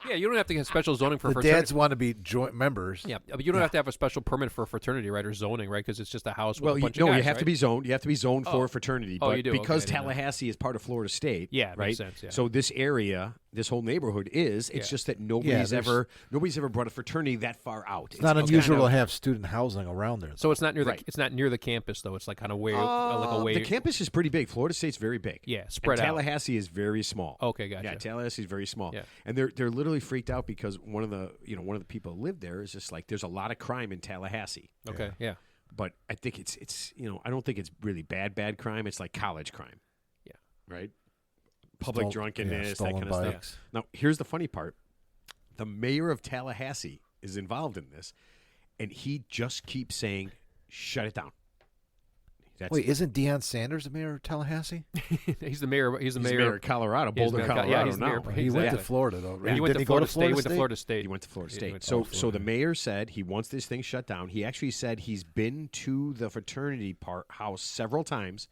Yeah, you don't have to get special zoning for The fraternity. dads want to be joint members. Yeah, but you don't have to have a special permit for a fraternity, right, or zoning, right? Because it's just a house with Well, a bunch you of guys, have to right? be zoned. You have to be zoned for Oh. a fraternity. Oh, But you do? because Okay, I didn't know. Tallahassee is part of Florida State, Yeah, it right? makes sense, yeah. So this area, this whole neighborhood is. It's Yeah. just that Yeah, nobody's there's- ever brought a fraternity that far out. It's not unusual to have student housing around there. So it's not near Right. it's not near the campus though. It's like kind of way like a way. The campus is pretty big. Florida State's very big. Yeah, spread and out. Tallahassee is very small. Okay, gotcha. Yeah, Tallahassee is very small. Yeah. And they're literally freaked out because one of the people who live there is just like there's a lot of crime in Tallahassee. Okay, yeah. But I think it's I don't think it's really bad crime. It's like college crime. Yeah. Right? Public drunkenness, that stolen kind of stuff. bikes. Now, here's the funny part. The mayor of Tallahassee is involved in this, and he just keeps saying, shut it down. That's Wait, isn't Deion Sanders the mayor of Tallahassee? He's the mayor. He's the he's mayor. of Colorado, He's Boulder, mayor of Colorado. yeah, he's the now. mayor. He went to Exactly. Florida, though. Right? He went Didn't to he go Florida to State. Florida Went to State? Florida State. He went to Florida Yeah, he State. went to So Florida. the mayor said he wants this thing shut down. He actually said he's been to the fraternity house several times,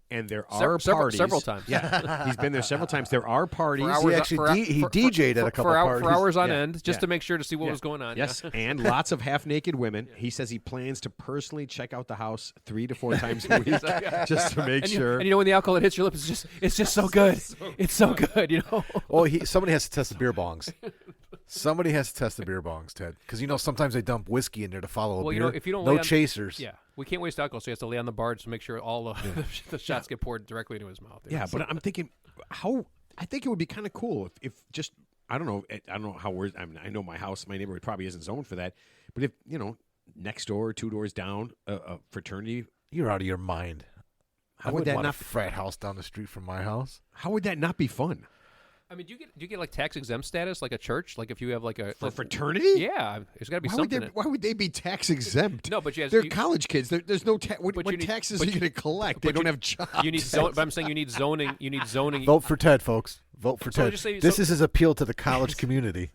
and there are parties. Several times. Yeah, he's been there several times. There are parties. For hours He on- actually for- he for- DJ'd at a couple parties. for hours on Yeah, end, just yeah. to make sure to see what Yeah. was going on. Yes, and lots of half-naked women. He says he plans to personally check out the house 3 to 4 times a week just to make And sure. you know when the alcohol hits your lips, it's just so good. It's so good, you know. Oh, somebody has to test the beer bongs. Somebody has to test the beer bongs, Ted, because sometimes they dump whiskey in there to follow a Well, beer. if you don't no lay on- chasers. Yeah, we can't waste alcohol, so he has to lay on the bar to make sure all the shots get poured directly into his mouth. Yeah, but I'm thinking I think it would be kind of cool if just I don't know how I know my neighborhood probably isn't zoned for that. But if next door, 2 doors down, a fraternity, You're out of your mind. how I would wouldn't that want not? a frat house down the street from my house. How would that not be fun I mean, do you get like tax exempt status, like a church, like if you have like a for fraternity? Yeah, there's got to be Why would, something. why would they be tax exempt? No, but They're college kids. There's no what but you need- taxes but are you going to collect? They but don't you- have jobs. you need but I'm saying you need zoning. You need zoning. Vote for Ted, folks. Vote for So Ted. just say- This so- is his appeal to the college community.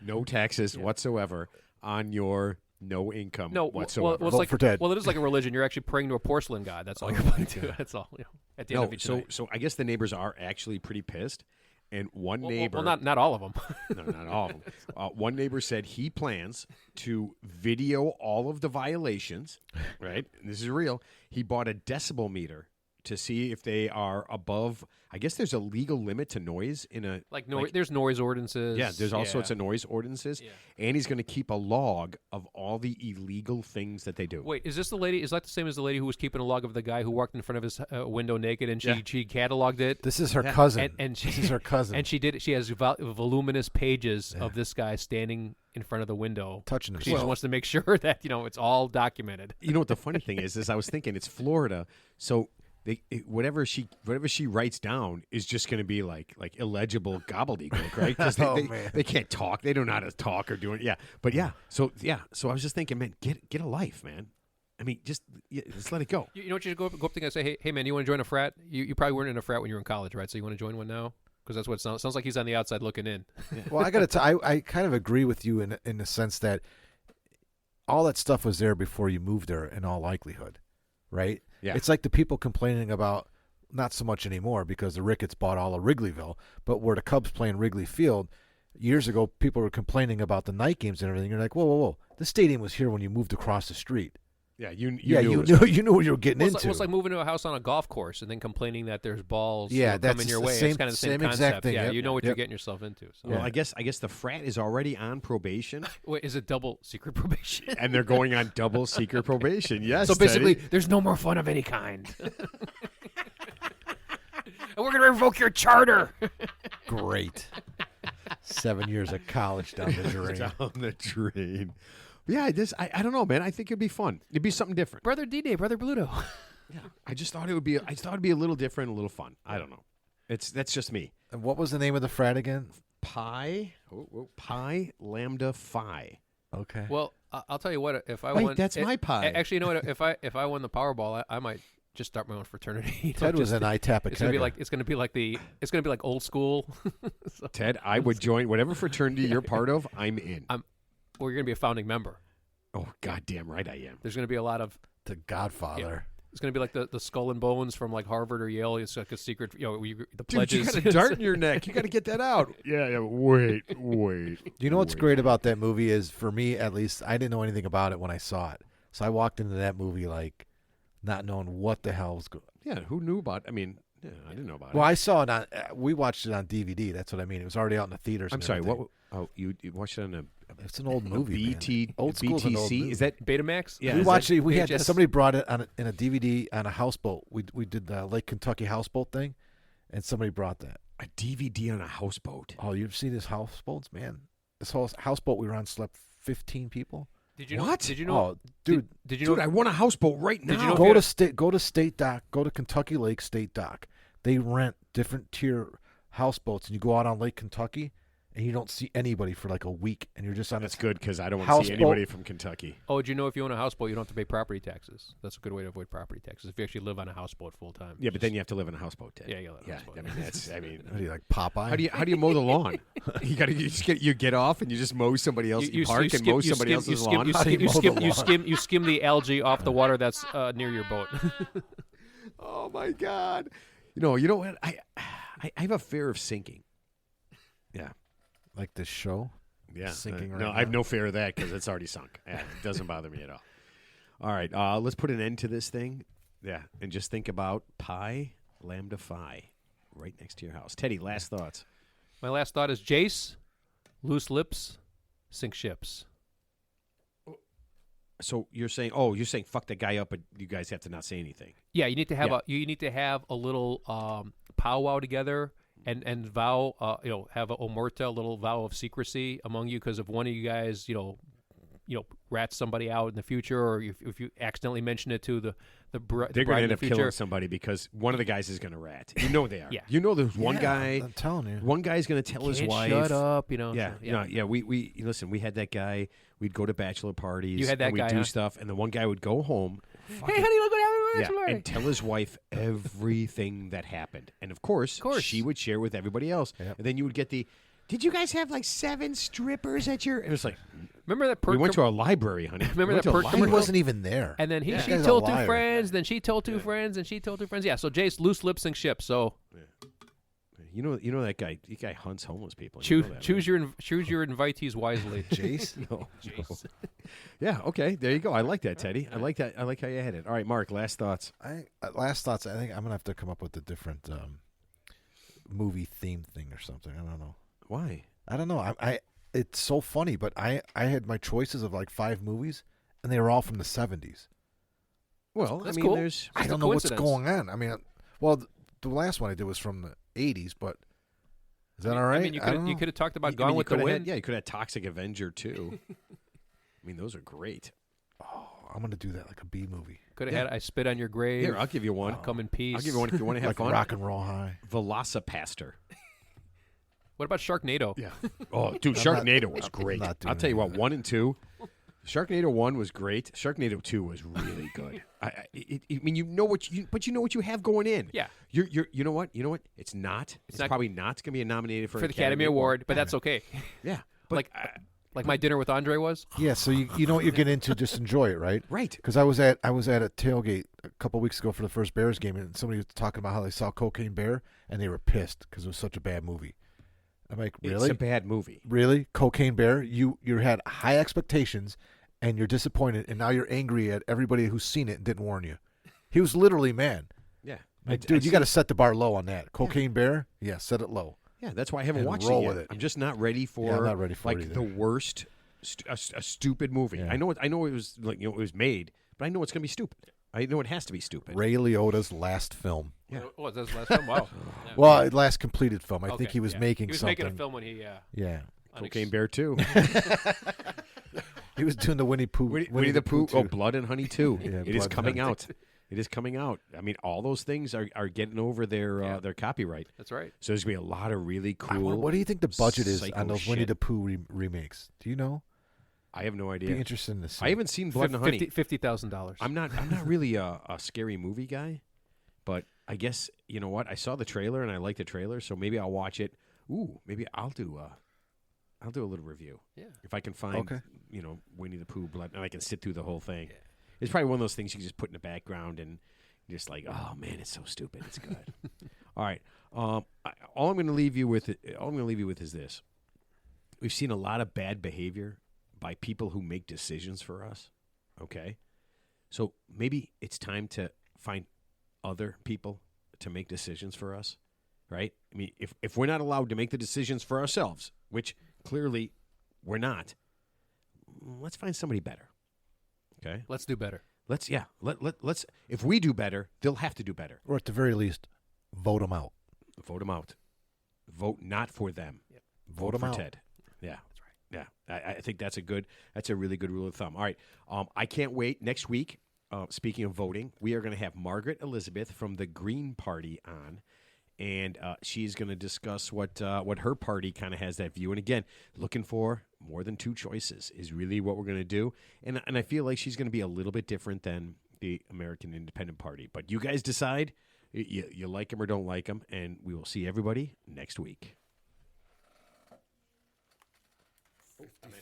no taxes whatsoever on your no income No, whatsoever. well, it's Vote like for Ted. Well, it is like a religion. You're actually praying to a porcelain god. That's all you're praying to. That's all. At the end of each night. so I guess the neighbors are actually pretty pissed. And one neighbor, Well, not all of them. no, not all of them. One neighbor said he plans to video all of the violations. Right, and this is real. He bought a decibel meter to see if they are above. I guess there's a legal limit to noise in a There's noise ordinances. Yeah, there's all sorts of noise ordinances, Yeah. and he's going to keep a log of all the illegal things that they do. Wait, is this the lady? Is that the same as the lady who was keeping a log of the guy who walked in front of his window naked and she cataloged it? This is her cousin. And this is her cousin. And she did. She has voluminous pages of this guy standing in front of the window, touching She himself. just wants to make sure that it's all documented. You know what the funny thing is I was thinking it's Florida, so whatever she writes down is just going to be like illegible gobbledygook, right? Because they can't talk, they don't know how to talk or do it. Yeah, but so I was just thinking, man, get a life, man. I mean, just let it go. You know what you should go up to the guy and say, hey man, you want to join a frat? You probably weren't in a frat when you were in college, right? So you want to join one now? Because that's what it sounds like. He's on the outside looking in. Well, I got to I kind of agree with you in the sense that all that stuff was there before you moved there in all likelihood, right? Yeah. It's like the people complaining about, not so much anymore because the Ricketts bought all of Wrigleyville, but where the Cubs play in Wrigley Field, years ago people were complaining about the night games and everything. You're like, whoa. The stadium was here when you moved across the street. Yeah, you knew you knew what you were getting into. It's like moving to a house on a golf course and then complaining that there's balls that's coming your the way. same- It's kind of the same same exact concept. thing, Yeah, yep. you know what you're Yep. getting yourself into. So. Well, I guess the frat is already on probation, Wait, is it double secret probation? and they're going on double secret probation. Yes. So basically, Teddy. there's no more fun of any kind. And we're going to revoke your charter. Great. 7 years of college down the drain. Down the drain. Yeah, I don't know, man. I think it'd be fun. It'd be something different. Brother D-Day, Brother Bluto. Yeah, I just thought it'd be a little different, a little fun. I don't know. That's just me. And what was the name of the frat again? Pi Lambda Phi. Okay. Well, I'll tell you what. If I Wait, won, that's my pie. Actually, you know what? If I won the Powerball, I might just start my own fraternity. Ted was an ITAPA It's gonna be like old school. So, Ted, I would join whatever fraternity you're part of. I'm in. well, you're gonna be a founding member. Oh, goddamn right I am. There's gonna be a lot of. The Godfather. It's gonna be like the skull and bones from like Harvard or Yale. It's like a secret. The Dude, pledges. you got a dart in your neck. You got to get that out. Yeah. Wait. You know what's great about that movie is, for me at least, I didn't know anything about it when I saw it. So I walked into that movie like not knowing what the hell was going on. Yeah, who knew about? I mean, I didn't know about Well, it. I saw it on. We watched it on DVD. That's what I mean. It was already out in the theaters. I'm and sorry. everything. What? Oh, you watched it on a It's an old movie. man. BT Old school's an old BTC? movie. Is that? Betamax. Yeah, we is watched that it. We had VHS? somebody brought it in a DVD on a houseboat. We did the Lake Kentucky houseboat thing, and somebody brought that. A DVD on a houseboat. Oh, you've seen this houseboats, man? This whole houseboat we were on slept 15 people. Did you know? What? Did you know? Oh, dude, Did you Dude, know? I want a houseboat right now. Did you know- go to State Dock. Go to Kentucky Lake State Dock. They rent different tier houseboats, and you go out on Lake Kentucky, and you don't see anybody for like a week, and you're just on That's this. good because I don't want to see Houseboat. anybody from Kentucky. Oh, did you know if you own a houseboat, you don't have to pay property taxes? That's a good way to avoid property taxes if you actually live on a houseboat full time. Yeah, but then you have to live in a houseboat, Ted. Yeah, you live in a houseboat. I mean, that's. I mean, What are you, like Popeye? how do you mow the lawn? You get off and you just mow somebody else. You park and mow somebody else's lawn. How do you mow the lawn? You skim the algae off the water that's near your boat. Oh my God! You know what? I have a fear of sinking. Yeah. Like this show? Yeah, Sinking right no, now. I have no fear of that because it's already sunk. Yeah, it doesn't bother me at all. All right, let's put an end to this thing. Yeah, and just think about Pi Lambda Phi right next to your house. Teddy, last thoughts. My last thought is Jace, loose lips, sink ships. So you're saying fuck that guy up, but you guys have to not say anything. Yeah, you need to have Yeah. a little powwow together and vow have a omerta, a little vow of secrecy among you, because if one of you guys rat somebody out in the future, or if you accidentally mention it to the They're bride going to in end the up future. killing somebody because one of the guys is going to rat. You know they are. Yeah. You know there's one Yeah, guy. I'm telling you. One guy's going to tell his Can't wife. shut up, Yeah, so, yeah. We listen. We had that guy. We'd go to bachelor parties. You had that and we'd guy, do huh? stuff, and the one guy would go home. Hey, honey, look what happened! Yeah, and tell his wife everything that happened, and of course, she would share with everybody else. Yep. And then you would get the. Did you guys have like 7 strippers at your? And it's like, Remember that perk? we went to a library, honey. Remember We went that to a perk He library. wasn't even there. And then she That guy's a told 2 liar. friends, then she told 2 friends, and she told 2 friends. Yeah, so Jace loose lip sync ship. So You know that guy. That guy hunts homeless people. You choose know that, choose your invitees wisely. Jace? right? No. Yeah. Okay. There you go. I like that, Teddy. I like that. I like how you had it. All right, Mark. Last thoughts. Last thoughts. I think I'm gonna have to come up with a different movie theme thing or something. I don't know. Why? I don't know. I it's so funny, but I had my choices of like 5 movies, and they were all from the 70s. Well, That's I mean, cool. there's. I Just a don't know what's coincidence. going on. I mean, well, the last one I did was from the 80s, but is that all right? I mean, you could have talked about I Gone mean, you with the coulda Wind. Had, yeah, you could have Toxic Avenger too. I mean, those are great. Oh, I'm gonna do that like a B movie, Could have Yeah. had I Spit on Your Grave. Here, I'll give you one. Come in peace. I'll give you one if you want to have like fun. Rock and Roll High. Velocipaster. What about Sharknado? Yeah. Oh, dude, I'm Sharknado not- was I'm great. not doing I'll tell you what, that. 1 and 2. Sharknado 1 was great. Sharknado 2 was really good. I mean, you know what you have going in. Yeah. You know what? It's not. It's not- probably not going to be nominated for For an the Academy Award, but that's okay. Yeah. But Like my dinner with Andre was. Yeah, so you know what you're getting into, just enjoy it, right? right. Because I was at a tailgate a couple weeks ago for the first Bears game, and somebody was talking about how they saw Cocaine Bear, and they were pissed because it was such a bad movie. I'm like, It's really? a bad movie. Really? Cocaine Bear? You had high expectations, and you're disappointed, and now you're angry at everybody who's seen it and didn't warn you. He was literally mad. Yeah. Like, dude, you got to set the bar low on that. Cocaine Bear? Yeah, set it low. Yeah, that's why I haven't And watched roll it yet. with it. I'm just not ready for. Yeah, I'm not ready for it like either. the worst, a stupid movie. Yeah. I know it was like it was made, but I know it's gonna be stupid. I know it has to be stupid. Ray Liotta's last film. Yeah. Oh, that's last film. Wow. Yeah. Well, last completed film. I Okay, think he was yeah. making He was something. making a film when he. Yeah. Cocaine Bear 2. He was doing the Winnie Pooh. Winnie the Pooh. too. Oh, Blood and Honey 2. Yeah, It is Blood coming and out. It is coming out. I mean, all those things are getting over Yeah. their copyright. That's right. So there's gonna be a lot of really I wonder, cool. what do you think the budget is psycho on those Winnie shit. the Pooh remakes? Do you know? I have no Be idea. interesting to see. I haven't seen Blood and Honey. $50,000. I'm not really a scary movie guy, but I guess you know what? I saw the trailer and I like the trailer, so maybe I'll watch it. Ooh, maybe I'll do a little review. Yeah. If I can find Okay. Winnie the Pooh blood and I can sit through the whole thing. It's probably one of those things you can just put in the background and just like, oh man, it's so stupid. It's good. All right. All I'm going to leave you with is this. We've seen a lot of bad behavior by people who make decisions for us. Okay? So maybe it's time to find other people to make decisions for us, right? I mean, if we're not allowed to make the decisions for ourselves, which clearly we're not, let's find somebody better. Okay? Let's do better. Let's if we do better, they'll have to do better. Or at the very least, vote them out. Vote them out. Vote not for them. Yep. Vote 'em for out. Ted. Yeah. That's right. Yeah. I think that's a really good rule of thumb. All right. I can't wait. Next week, speaking of voting, we are going to have Margaret Elizabeth from the Green Party on. And she's going to discuss what her party kind of has that view. And again, looking for more than 2 choices is really what we're going to do. And I feel like she's going to be a little bit different than the American Independent Party. But you guys decide. You like them or don't like them. And we will see everybody next week.